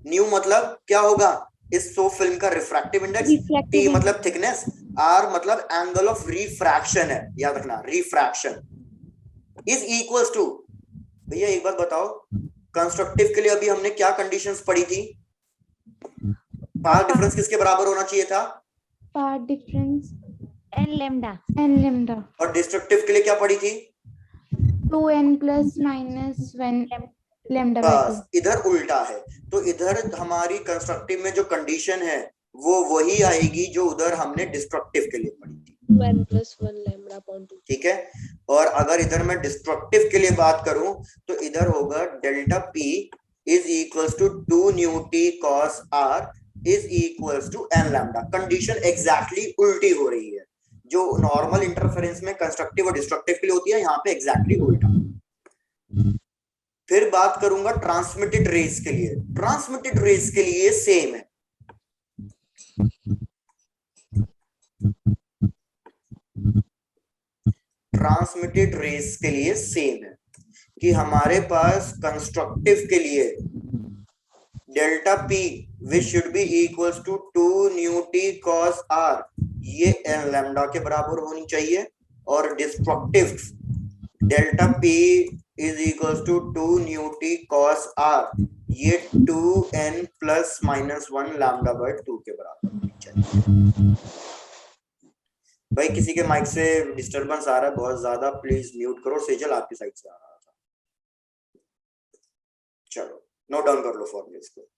न्यू मतलब क्या होगा इस सो फिल्म का रिफ्रैक्टिव इंडेक्स, टी मतलब थिकनेस, आर मतलब एंगल ऑफ रिफ्रैक्शन है, याद रखना रिफ्रैक्शन इज इक्वल्स टू। भैया एक बात बताओ, कंस्ट्रक्टिव के लिए अभी हमने क्या कंडीशंस पढ़ी थी? पाथ डिफरेंस किसके बराबर होना चाहिए था? Path difference N lambda. n lambda. और डिस्ट्रक्टिव के लिए क्या पढ़ी थी? 2n plus minus 1 lambda by 2. बस इधर उल्टा है। तो इधर हमारी कंस्ट्रक्टिव में जो कंडीशन है वो वही आएगी जो उधर हमने डिस्ट्रक्टिव के लिए पढ़ी थी। 1 plus 1 lambda upon 2. ठीक है। और अगर इधर मैं डिस्ट्रक्टिव के लिए बात करूं तो इधर होगा delta P is equals to 2 mu T cos R is equals to N lambda. Condition exactly उल्टी हो रही है। जो नॉर्मल इंटरफेरेंस में कंस्ट्रक्टिव और डिस्ट्रक्टिव के लिए होती है, यहाँ पे एग्जैक्टली उल्टा। फिर बात करूंगा ट्रांसमिटेड रेस के लिए। ट्रांसमिटेड रेस के लिए सेम है। ट्रांसमिटेड रेस के लिए सेम है कि हमारे पास कंस्ट्रक्टिव के लिए delta P which should be equals to 2 mu T cos R, ये एन लैम्डा के बराबर होनी चाहिए। और destructive delta P is equals to 2 mu T cos R, ये 2n plus minus 1 lambda by 2 के बराबर होनी चाहिए। भाई किसी के माइक से डिस्टरबेंस आ रहा है बहुत ज्यादा, प्लीज म्यूट करो। सेजल आपकी साइड से आ रहा था। चलो नोट डाउन कर लो फॉर्मूले को।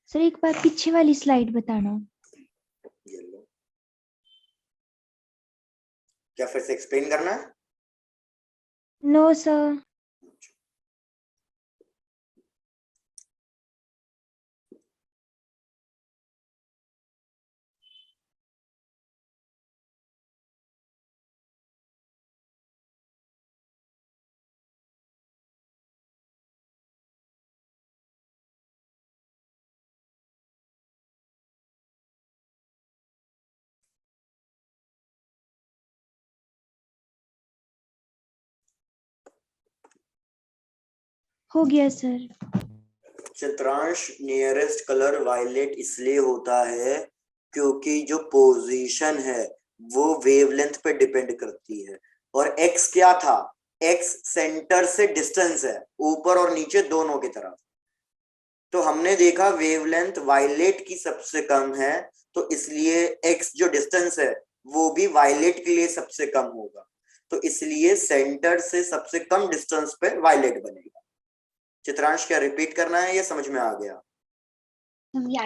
सर एक बार पीछे वाली स्लाइड बताना। ये लो। क्या फिर से एक्सप्लेन करना है? No sir. हो गया sir. Chitransh nearest colour violet इसलिए होता है क्योंकि जो पोजीशन है वो वेवलेंथ पे डिपेंड करती है। और x क्या था? x सेंटर से डिस्टेंस है, ऊपर और नीचे दोनों की तरफ। तो हमने देखा वेवलेंथ वायलेट की सबसे कम है, तो इसलिए x जो डिस्टेंस है वो भी वायलेट के लिए सबसे कम होगा। तो इसलिए सेंटर से सबसे कम डिस्टेंस पे वायलेट बनेगा। चित्रांश क्या रिपीट करना है या समझ में आ गया?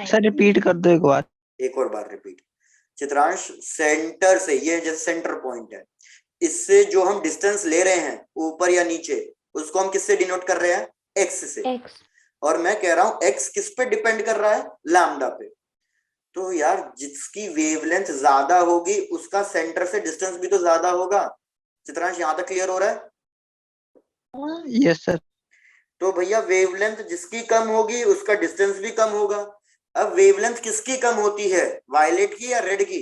सर रिपीट कर दो एक बार। एक और बार रिपीट। चित्रांश सेंटर से, ये जैसे सेंटर पॉइंट है, इससे जो हम डिस्टेंस ले रहे हैं ऊपर या नीचे, उसको हम किससे डिनोट कर रहे हैं? x से। x। और मैं कह रहा हूं x किस पे डिपेंड कर रहा है? लैम्डा पे। तो यार जिसकी वेवलेंथ ज्यादा होगी उसका सेंटर से डिस्टेंस भी तो ज्यादा होगा। चित्रांश यहां तक क्लियर हो रहा है? Yes sir. तो भैया वेवलेंथ जिसकी कम होगी उसका डिस्टेंस भी कम होगा। अब वेवलेंथ किसकी कम होती है, वायलेट की या रेड की?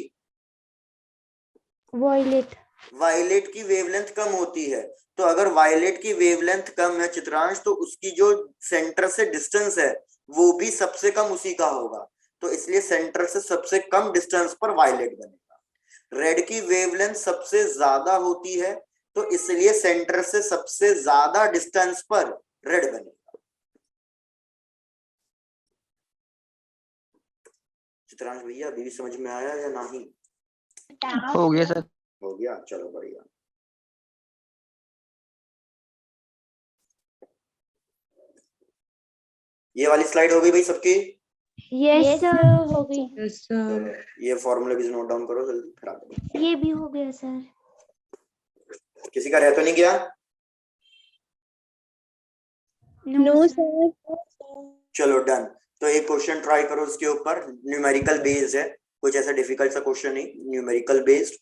वॉयलेट। वायलेट की वेवलेंथ कम होती है, तो अगर वायलेट की वेवलेंथ कम है चित्रांश, तो उसकी जो सेंटर से डिस्टेंस है वो भी सबसे कम उसी का होगा, तो इसलिए सेंटर से सबसे कम डिस्टेंस पर वायलेट बनेगा। रेड की वेवलेंथ सबसे ज्यादा होती है, तो इसलिए सेंटर से सबसे ज्यादा डिस्टेंस पर रेड बनेगा। चित्रांश भैया अभी भी समझ में आया या नहीं? हो गया सर। हो गया, चलो बढ़िया। ये वाली स्लाइड हो गई भाई सबकी? Yes sir. हो गई। Yes sir. तो ये फॉर्मूला भी नोट डाउन करो जल्दी, फिर आगे बढ़ो। ये भी हो गया सर। किसी का रह तो नहीं गया? No, sir. चलो डन। तो एक क्वेश्चन ट्राई करो उसके ऊपर, न्यूमेरिकल बेस्ड है, कुछ ऐसा डिफिकल्ट सा क्वेश्चन नहीं, न्यूमेरिकल बेस्ड।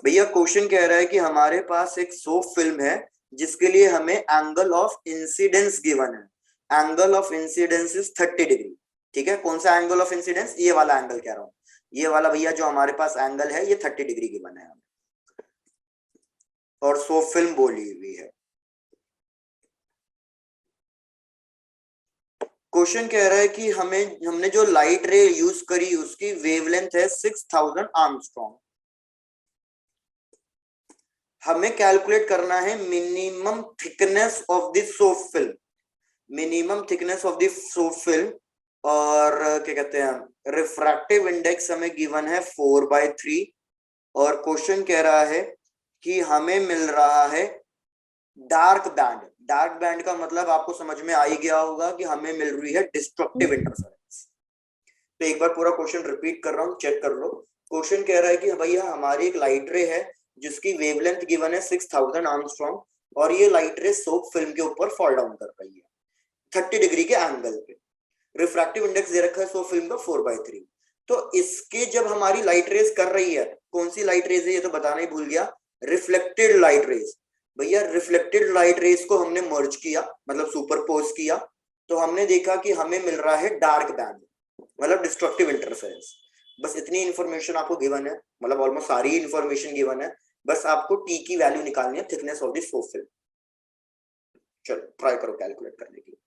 भैया क्वेश्चन कह रहा है कि हमारे पास एक सोप फिल्म है जिसके लिए हमें एंगल ऑफ इंसिडेंस गिवन है। Angle of incidence is 30 degree. ठीक है, कौन सा एंगल ऑफ इंसिडेंस? ये वाला एंगल कह रहा हूँ, ये वाला भैया जो हमारे पास एंगल है ये 30 डिग्री गिवन है, और सोप फिल्म बोली हुई है। क्वेश्चन कह रहा है कि हमने जो लाइट रे यूज करी उसकी वेवलेंथ है 6000 आर्मस्ट्रॉन्ग। हमें कैलकुलेट करना है minimum thickness of the soap film, minimum thickness of the soap film, और क्या कहते हैं रिफ्रैक्टिव इंडेक्स हमें गिवन है 4/3, और क्वेश्चन कह रहा है कि हमें मिल रहा है डार्क बैंड। डार्क बैंड का मतलब आपको समझ में आ ही गया होगा कि हमें मिल रही है डिस्ट्रक्टिव इंटरफेरेंस। तो एक बार पूरा क्वेश्चन रिपीट कर रहा हूँ, चेक कर लो। क्वेश्चन कह रहा है कि भैया हमारी एक लाइट रे है जिसकी वेवलेंथ गिवन है 6000 आर्मस्ट्रॉन्ग, और ये लाइट रे सोप फिल्म के ऊपर फॉल डाउन कर रही है 30 डिग्री के एंगल पे। रिफ्रैक्टिव इंडेक्स दे रखा है सोप फिल्म का 4/3। तो इसके जब हमारी लाइट रेज कर रही है, कौन सी लाइट रेज है ये तो बताना ही भूल गया, रिफ्लेक्टेड लाइट रेज। भैया रिफ्लेक्टेड लाइट रेज को हमने मर्ज किया, मतलब सुपरपोज किया, तो हमने देखा कि हमें मिल रहा है डार्क बैंड, मतलब डिस्ट्रक्टिव इंटरफेरेंस। बस इतनी इंफॉर्मेशन आपको गिवन है, मतलब ऑलमोस्ट सारी इंफॉर्मेशन गिवन है, बस आपको टी की वैल्यू निकालनी है, thickness of the soap film. चलो ट्राई करो कैलकुलेट करने की।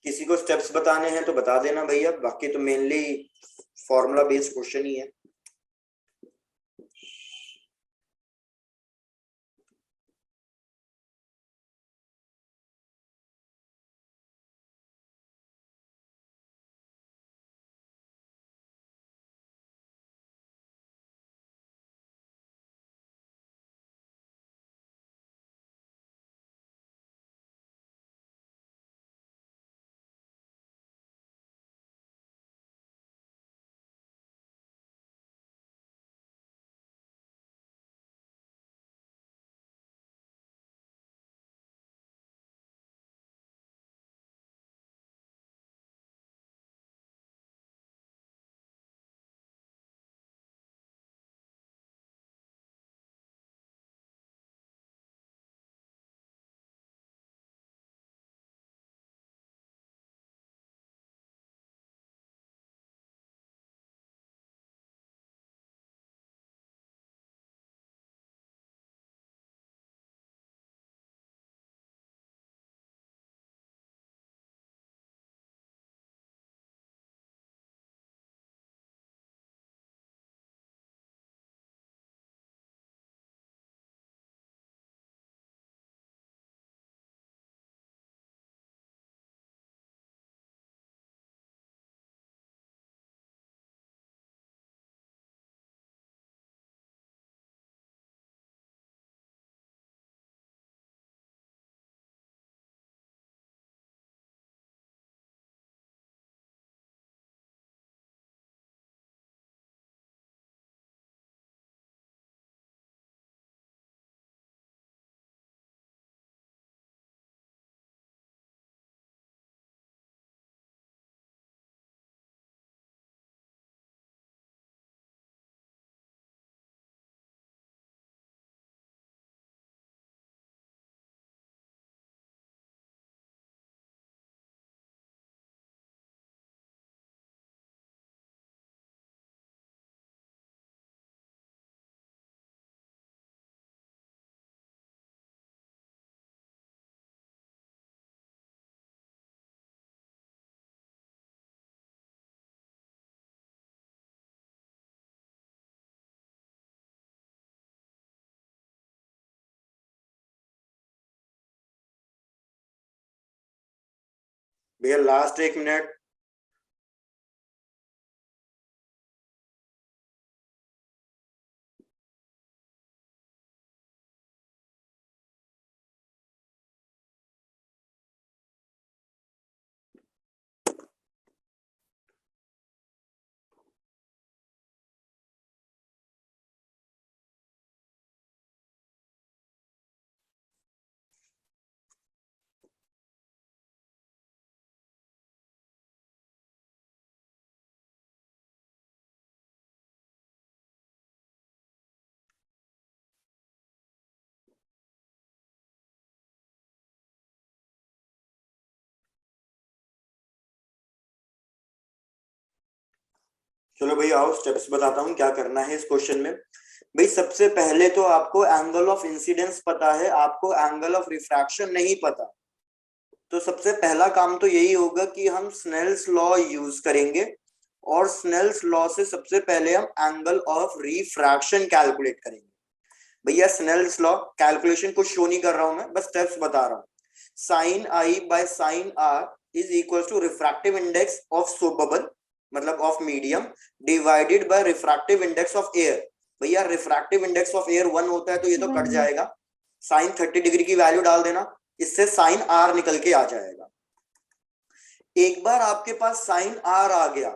किसी को स्टेप्स बताने हैं तो बता देना भैया, बाकी तो मेनली फॉर्मूला बेस्ड क्वेश्चन ही है। भैया लास्ट 1 मिनट। चलो भैया आओ स्टेप्स बताता हूँ क्या करना है इस क्वेश्चन में। भाई सबसे पहले तो आपको एंगल ऑफ इंसिडेंस पता है, आपको एंगल ऑफ रिफ्रैक्शन नहीं पता। तो सबसे पहला काम तो यही होगा कि हम स्नेल्स लॉ यूज करेंगे, और स्नेल्स लॉ से सबसे पहले हम एंगल ऑफ रिफ्रैक्शन कैलकुलेट करेंगे। भैया स्नेल्स लॉ कैलकुलेशन कुछ शो नहीं कर रहा हूं मैं, बस स्टेप्स बता रहा हूँ। Sine i by sine r is equal to refractive index of soap bubble, मतलब of medium, divided by refractive index of air. भैया रिफ्रैक्टिव इंडेक्स ऑफ एयर 1 होता है तो ये तो कट जाएगा, साइन 30 डिग्री की वैल्यू डाल देना, इससे साइन आर निकल के आ जाएगा। एक बार आपके पास साइन आर आ गया,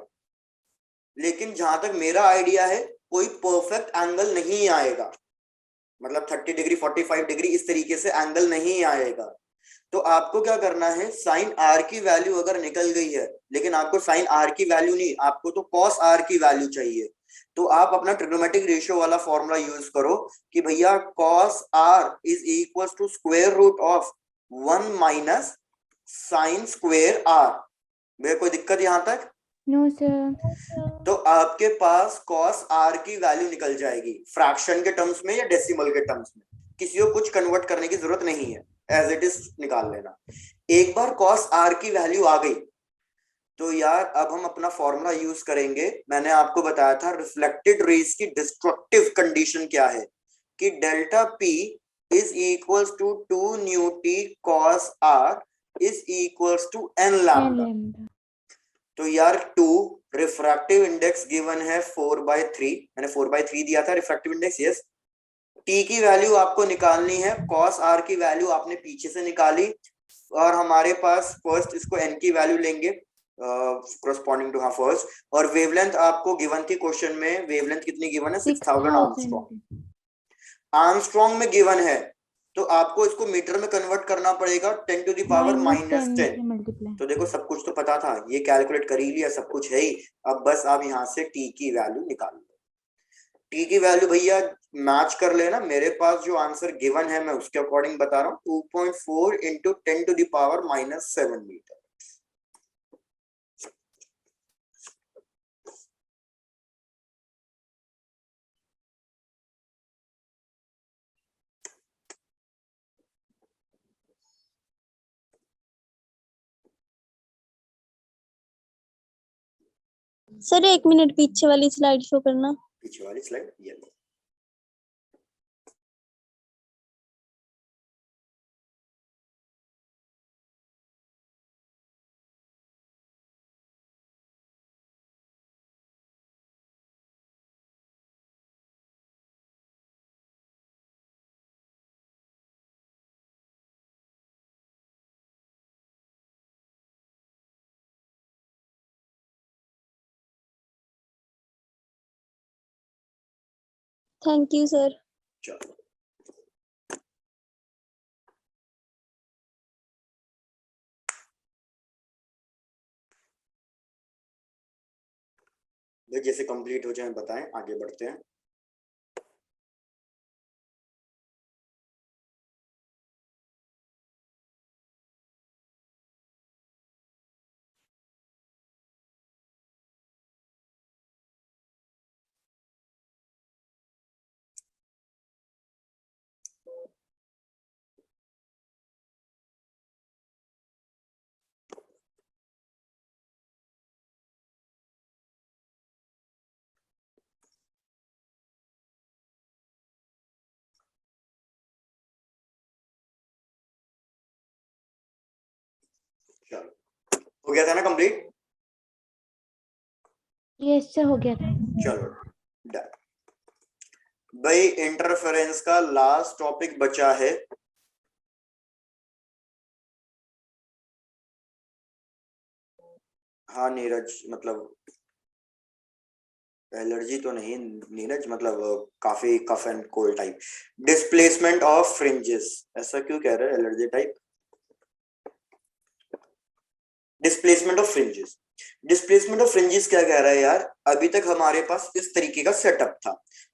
लेकिन जहां तक मेरा आइडिया है कोई परफेक्ट एंगल नहीं आएगा, मतलब 30 डिग्री 45 डिग्री इस तरीके से एंगल नहीं आएगा। तो आपको क्या करना है, साइन आर की वैल्यू अगर निकल गई है, लेकिन आपको साइन आर की वैल्यू नहीं, आपको तो कॉस आर की वैल्यू चाहिए, तो आप अपना ट्रिग्नोमेट्रिक रेशियो वाला फॉर्मूला यूज करो कि भैया cos R is equal to square root of 1 minus sine square R. भैया कोई दिक्कत यहां तक? No sir. तो आपके पास कॉस आर की वैल्यू निकल जाएगी, फ्रैक्शन के टर्म्स में या डेसिमल के टर्म्स में, किसी को कुछ कन्वर्ट करने की जरूरत नहीं है, एज इट इज निकाल लेना। एक बार कॉस आर की वैल्यू आ गई तो यार अब हम अपना फॉर्मूला यूज करेंगे। मैंने आपको बताया था रिफ्लेक्टेड रेज की डिस्ट्रक्टिव कंडीशन क्या है, कि delta P is equals to 2 mu T cos R is equals to N lambda. तो यार 2 रिफ्रैक्टिव इंडेक्स गिवन है 4/3, मैंने 4/3 दिया था रिफ्रैक्टिव इंडेक्स, यस। टी की वैल्यू आपको निकालनी है, कॉस आर की वैल्यू आपने पीछे से निकाली, और हमारे पास फर्स्ट इसको एन की वैल्यू लेंगे corresponding टू फर्स्ट, और वेवलेंथ आपको गिवन थी क्वेश्चन में, वेवलेंथ कितनी गिवन है, 6000 आर्मस्ट्रॉन्ग। आर्मस्ट्रॉन्ग में गिवन है तो आपको इसको मीटर में कन्वर्ट करना पड़ेगा 10 टू द पावर -10। तो देखो सब कुछ तो पता था, ये कैलकुलेट कर ही लिया, सब कुछ है ही। अब बस आप यहाँ से टी की वैल्यू निकाल लो। टी की वैल्यू भैया मैच कर लेना, मेरे पास जो आंसर गिवन है मैं उसके अकॉर्डिंग बता रहा हूँ, 2.4 into 10 to the power -7 metre. Sir 1 minute पीछे वाली स्लाइड शो करना। पीछे वाली स्लाइड ये लो। Thank you sir. चलो जैसे कंप्लीट हो जाए बताएं, आगे बढ़ते हैं। गया था ना कंप्लीट? यस सर हो गया था। चलो डन भाई। इंटरफेरेंस का लास्ट टॉपिक बचा है हाँ नीरज, मतलब एलर्जी तो नहीं नीरज, मतलब काफी cough and cold type. Displacement of fringes, ऐसा क्यों कह रहे हैं allergy type? Displacement of fringes, displacement of fringes क्या कह रहा है यार? अभी तक हमारे पास इस तरीके का सेटअप था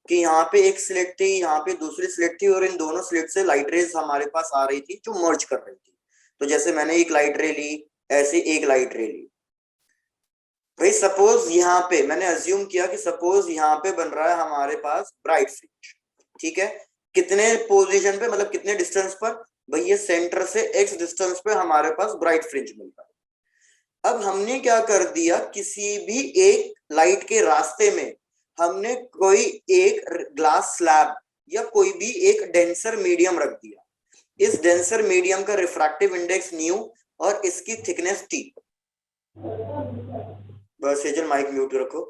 कि यहाँ पे एक स्लिट थी, यहाँ पे दूसरी स्लिट थी, और इन दोनों स्लिट से लाइट रेज हमारे पास आ रही थी जो मर्ज कर रही थी। तो जैसे मैंने एक लाइट रे ली, ऐसे एक लाइट रे ली। भाई सपोज यहाँ पे मैंने अज्यूम किया कि सपोज यहाँ पे बन रहा है हमारे पास ब्राइट फ्रिंज, ठीक है? कितने पोजीशन पे, मतलब कितने डिस्टेंस पर? भाई ये सेंटर से x डिस्टेंस पे हमारे पास ब्राइट फ्रिंज मिल रहा है। अब हमने क्या कर दिया, किसी भी एक लाइट के रास्ते में हमने कोई एक ग्लास स्लैब या कोई भी एक डेंसर मीडियम रख दिया। इस डेंसर मीडियम का रिफ्रैक्टिव इंडेक्स न्यू और इसकी थिकनेस टी। बस सेजल माइक म्यूट रखो।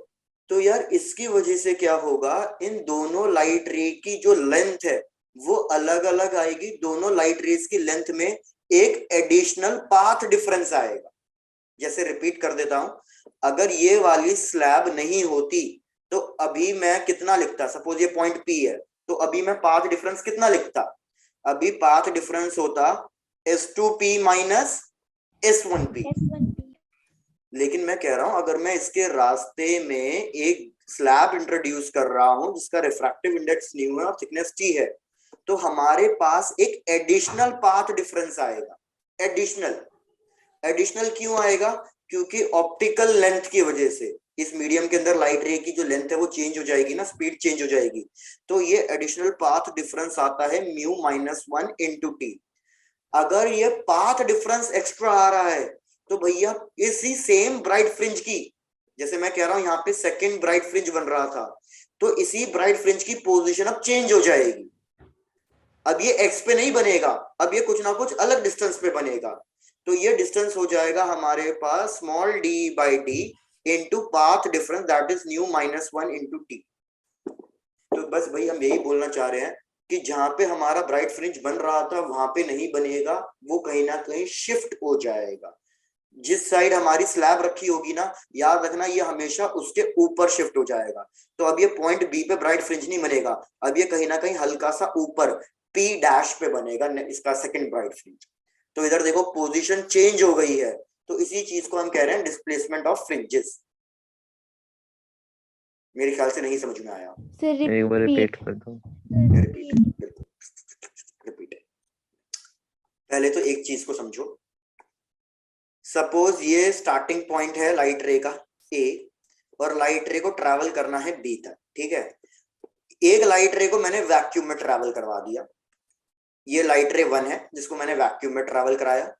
तो यार इसकी वजह से क्या होगा, इन दोनों लाइट रे की जो लेंथ है वो अलग अलग आएगी। दोनों लाइट रेज की लेंथ में एक एडिशनल पाथ डिफरेंस आएगा। जैसे रिपीट कर देता हूं, अगर ये वाली स्लैब नहीं होती तो अभी मैं कितना लिखता? सपोज ये पॉइंट P है, तो अभी मैं पाथ डिफरेंस कितना लिखता? अभी पाथ डिफरेंस होता S2P माइनस S1P। लेकिन मैं कह रहा हूं अगर मैं इसके रास्ते में एक स्लैब इंट्रोड्यूस कर रहा हूं जिसका रिफ्रैक्टिव इंडेक्स न्यू है और थिकनेस T है, तो हमारे पास एक एडिशनल पाथ डिफरेंस आएगा। एडिशनल क्यों आएगा? क्योंकि ऑप्टिकल लेंथ की वजह से इस मीडियम के अंदर लाइट रे की जो लेंथ है वो चेंज हो जाएगी ना, स्पीड चेंज हो जाएगी। तो ये एडिशनल पाथ डिफरेंस आता है म्यू माइनस 1 इंटू टी। अगर ये पाथ डिफरेंस एक्स्ट्रा आ रहा है तो भैया इसी सेम ब्राइट फ्रिंज की, जैसे मैं कह रहा हूं यहाँ पे सेकंड ब्राइट फ्रिंज बन रहा था, तो इसी ब्राइट फ्रिंज की पोजीशन अब चेंज हो जाएगी। अब ये एक्स पे नहीं बनेगा, अब ये कुछ ना कुछ अलग डिस्टेंस पे बनेगा। तो ये डिस्टेंस हो जाएगा हमारे पास small d by D into path difference that is mu minus 1 into T. तो बस भाई हम यही बोलना चाह रहे हैं कि जहां पे हमारा ब्राइट फ्रिंज बन रहा था वहां पे नहीं बनेगा, वो कहीं ना कहीं शिफ्ट हो जाएगा। जिस साइड हमारी स्लैब रखी होगी ना, याद रखना ये हमेशा उसके ऊपर शिफ्ट हो जाएगा। तो अब ये पॉइंट बी पे ब्राइट फ्रिंज नहीं बनेगा, अब ये कहीं ना कहीं हल्का सा ऊपर पी डैश पे बनेगा इसका सेकंड ब्राइट फ्रिंज। तो इधर देखो पोजीशन चेंज हो गई है, तो इसी चीज को हम कह रहे हैं डिस्प्लेसमेंट ऑफ फ्रिंजेस। मेरे ख्याल से नहीं समझ में आया, सर एक बार रिपीट कर दो। रिपीट। पहले तो एक चीज को समझो, सपोज ये स्टार्टिंग पॉइंट है लाइट रे का ए, और लाइट रे को ट्रैवल करना है बी तक, ठीक है? एक लाइट रे को मैंने वैक्यूम में ट्रैवल करवा दिया, ये लाइट रे 1 है जिसको मैंने वैक्यूम में ट्रैवल कराया।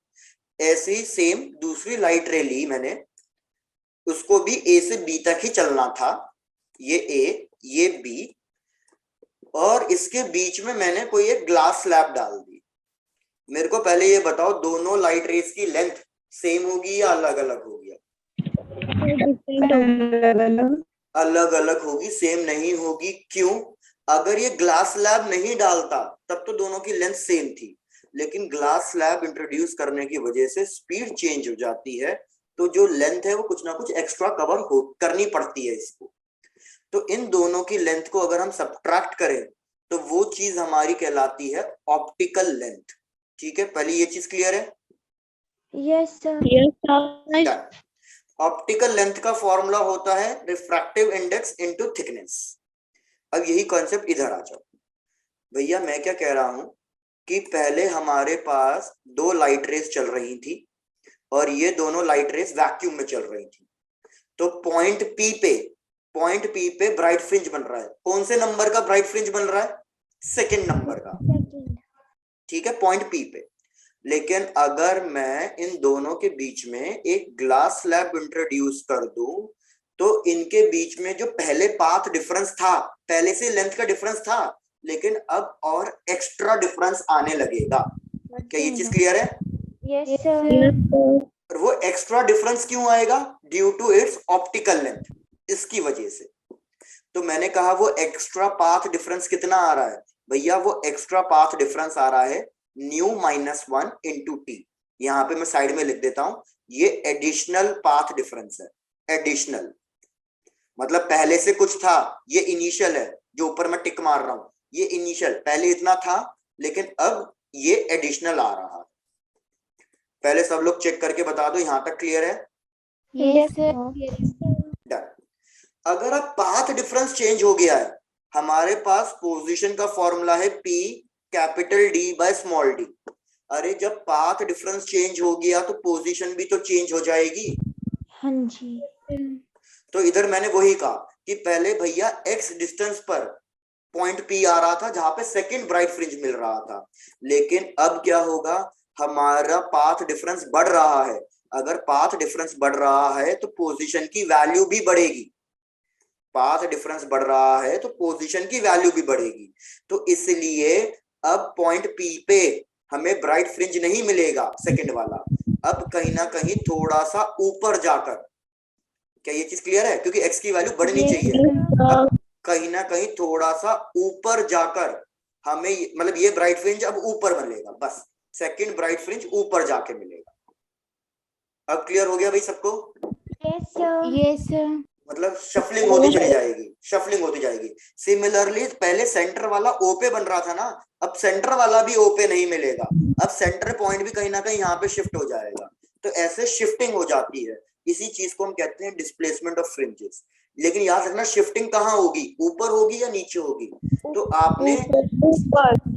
ऐसे ही सेम दूसरी लाइट रे ली मैंने, उसको भी ए से बी तक ही चलना था, ये ए ये बी, और इसके बीच में मैंने कोई एक ग्लास स्लैब डाल दी। मेरे को पहले ये बताओ दोनों लाइट रेज की लेंथ सेम होगी या अलग अलग होगी? अलग अलग होगी, सेम नहीं होगी। क्यों? अगर ये ग्लास स्लैब नहीं डालता तब तो दोनों की लेंथ सेम थी, लेकिन ग्लास स्लैब इंट्रोड्यूस करने की वजह से स्पीड चेंज हो जाती है, तो जो लेंथ है वो कुछ ना कुछ एक्स्ट्रा कवर करनी पड़ती है इसको। तो इन दोनों की लेंथ को अगर हम सब्ट्रैक्ट करें तो वो चीज हमारी कहलाती है ऑप्टिकल लेंथ। ठीक है, पहले ये चीज क्लियर है? Yes sir. ऑप्टिकल लेंथ का फॉर्मूला होता है रिफ्रैक्टिव इंडेक्स इनटू थिकनेस। अब यही कॉन्सेप्ट इधर आ जाओ भैया। मैं क्या कह रहा हूं कि पहले हमारे पास दो लाइट रेस चल रही थी और ये दोनों लाइट रेस वैक्यूम में चल रही थी। तो पॉइंट पी पे ब्राइट फ्रिंज बन रहा है। कौन से नंबर का ब्राइट फ्रिंज बन रहा है? सेकंड नंबर का, ठीक है, पॉइंट पी पे। लेकिन अगर मैं इन दोनों के बीच में एक ग्लास स्लैब इंट्रोड्यूस कर दूं तो इनके बीच में जो पहले पाथ डिफरेंस था, पहले से लेंथ का डिफरेंस था, लेकिन अब और एक्स्ट्रा डिफरेंस आने लगेगा। क्या ये चीज क्लियर है? Yes sir. और वो एक्स्ट्रा डिफरेंस क्यों आएगा? Due to its optical length, इसकी वजह से। तो मैंने कहा वो एक्स्ट्रा पाथ डिफरेंस कितना आ रहा है भैया? वो एक्स्ट्रा पाथ डिफरेंस आ रहा है ν-1 इंटू टी। यहाँ पे मैं साइड में लिख देता हूं, ये एडिशनल पाथ डिफरेंस है। एडिशनल मतलब पहले से कुछ था, ये इनिशियल है जो ऊपर मैं टिक मार रहा हूं, ये इनिशियल पहले इतना था लेकिन अब ये एडिशनल आ रहा है। पहले सब लोग चेक करके बता दो, यहां तक क्लियर है? Yes sir. डन। अगर अब पाथ डिफरेंस चेंज हो गया है, हमारे पास पोजीशन का फॉर्मूला है P capital D by small d। अरे जब पाथ डिफरेंस चेंज हो गया तो पोजीशन भी तो चेंज हो जाएगी। हाँ जी। तो इधर मैंने वही कहा कि पहले भैया x डिस्टेंस पर पॉइंट P आ रहा था जहां पे सेकंड ब्राइट फ्रिंज मिल रहा था, लेकिन अब क्या होगा? हमारा पाथ डिफरेंस बढ़ रहा है। अगर पाथ डिफरेंस बढ़ रहा है तो पोजीशन की वैल्यू भी बढ़ेगी। पाथ डिफरेंस बढ़ रहा है तो पोजीशन की वैल्यू भी बढ़ेगी। तो इसलिए अब पॉइंट P पे हमें ब्राइट फ्रिंज नहीं मिलेगा सेकंड वाला, अब कहीं ना कहीं थोड़ा सा ऊपर जाकर। क्या ये चीज क्लियर है? क्योंकि x की वैल्यू बढ़नी चाहिए, अब कहीं ना कहीं थोड़ा सा ऊपर जाकर हमें मतलब ये ब्राइट फ्रिंज अब ऊपर मिलेगा, बस सेकंड ब्राइट फ्रिंज ऊपर जाके मिलेगा। अब क्लियर हो गया भाई सबको? Yes sir. Yes sir. मतलब शफलिंग होती चली जाएगी, शफलिंग होती जाएगी। सिमिलरली पहले सेंटर वाला ओ पे बन रहा था ना, अब सेंटर वाला भी ओ पे नहीं मिलेगा, अब सेंटर पॉइंट भी कहीं ना कहीं यहाँ पे शिफ्ट हो जाएगा। तो ऐसे शिफ्टिंग हो जाती है, इसी चीज को हम कहते हैं डिस्प्लेसमेंट ऑफ फ्रिंजेस। लेकिन याद रखना शिफ्टिंग कहाँ होगी? ऊपर होगी या नीचे होगी? तो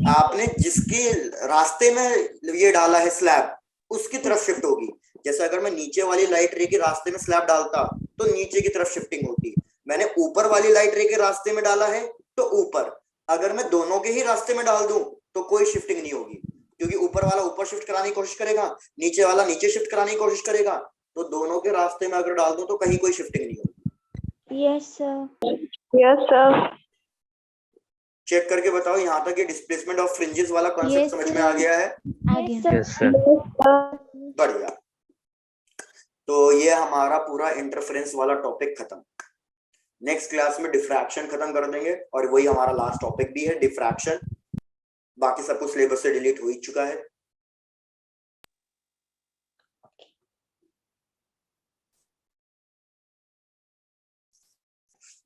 आपने जिसके रास्ते में ये डाला है स्लैब, उसकी तरफ शिफ्ट होगी। जैसे अगर मैं नीचे वाली लाइट रे के रास्ते में स्लैब डालता तो नीचे की तरफ शिफ्टिंग होती। मैंने ऊपर वाली लाइट रे के रास्ते में डाला है तो ऊपर। अगर मैं दोनों के ही रास्ते में डाल दूं तो कोई शिफ्टिंग नहीं होगी, क्योंकि ऊपर वाला ऊपर शिफ्ट कराने की कोशिश करेगा, नीचे वाला नीचे शिफ्ट कराने की कोशिश करेगा। तो दोनों के रास्ते में अगर डाल दूं तो कहीं कोई शिफ्टिंग नहीं होगी। Yes sir. Yes sir. Check करके बताओ यहाँ तक ये डिस्प्लेसमेंट ऑफ फ्रिंजेस वाला कॉन्सेप्ट Yes, समझ में sir. आ गया है? आ गया। Yes sir. बढ़िया। तो ये हमारा पूरा इंटरफेरेंस वाला टॉपिक खत्म। नेक्स्ट क्लास में डिफ्रैक्शन खत्म कर देंगे और वही हमारा लास्ट टॉपिक भी है, डिफ्रैक्शन। बाकी सब कुछ सिलेबस से डिलीट हो ही चुका है।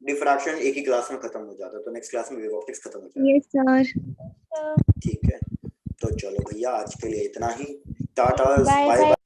डिफ्रैक्शन एक ही क्लास में खत्म हो जाता है, तो नेक्स्ट क्लास में वेव ऑप्टिक्स खत्म हो जाएगा। Yes sir. ठीक है, तो चलो भैया आज के लिए इतना ही। Tata, bye bye bye.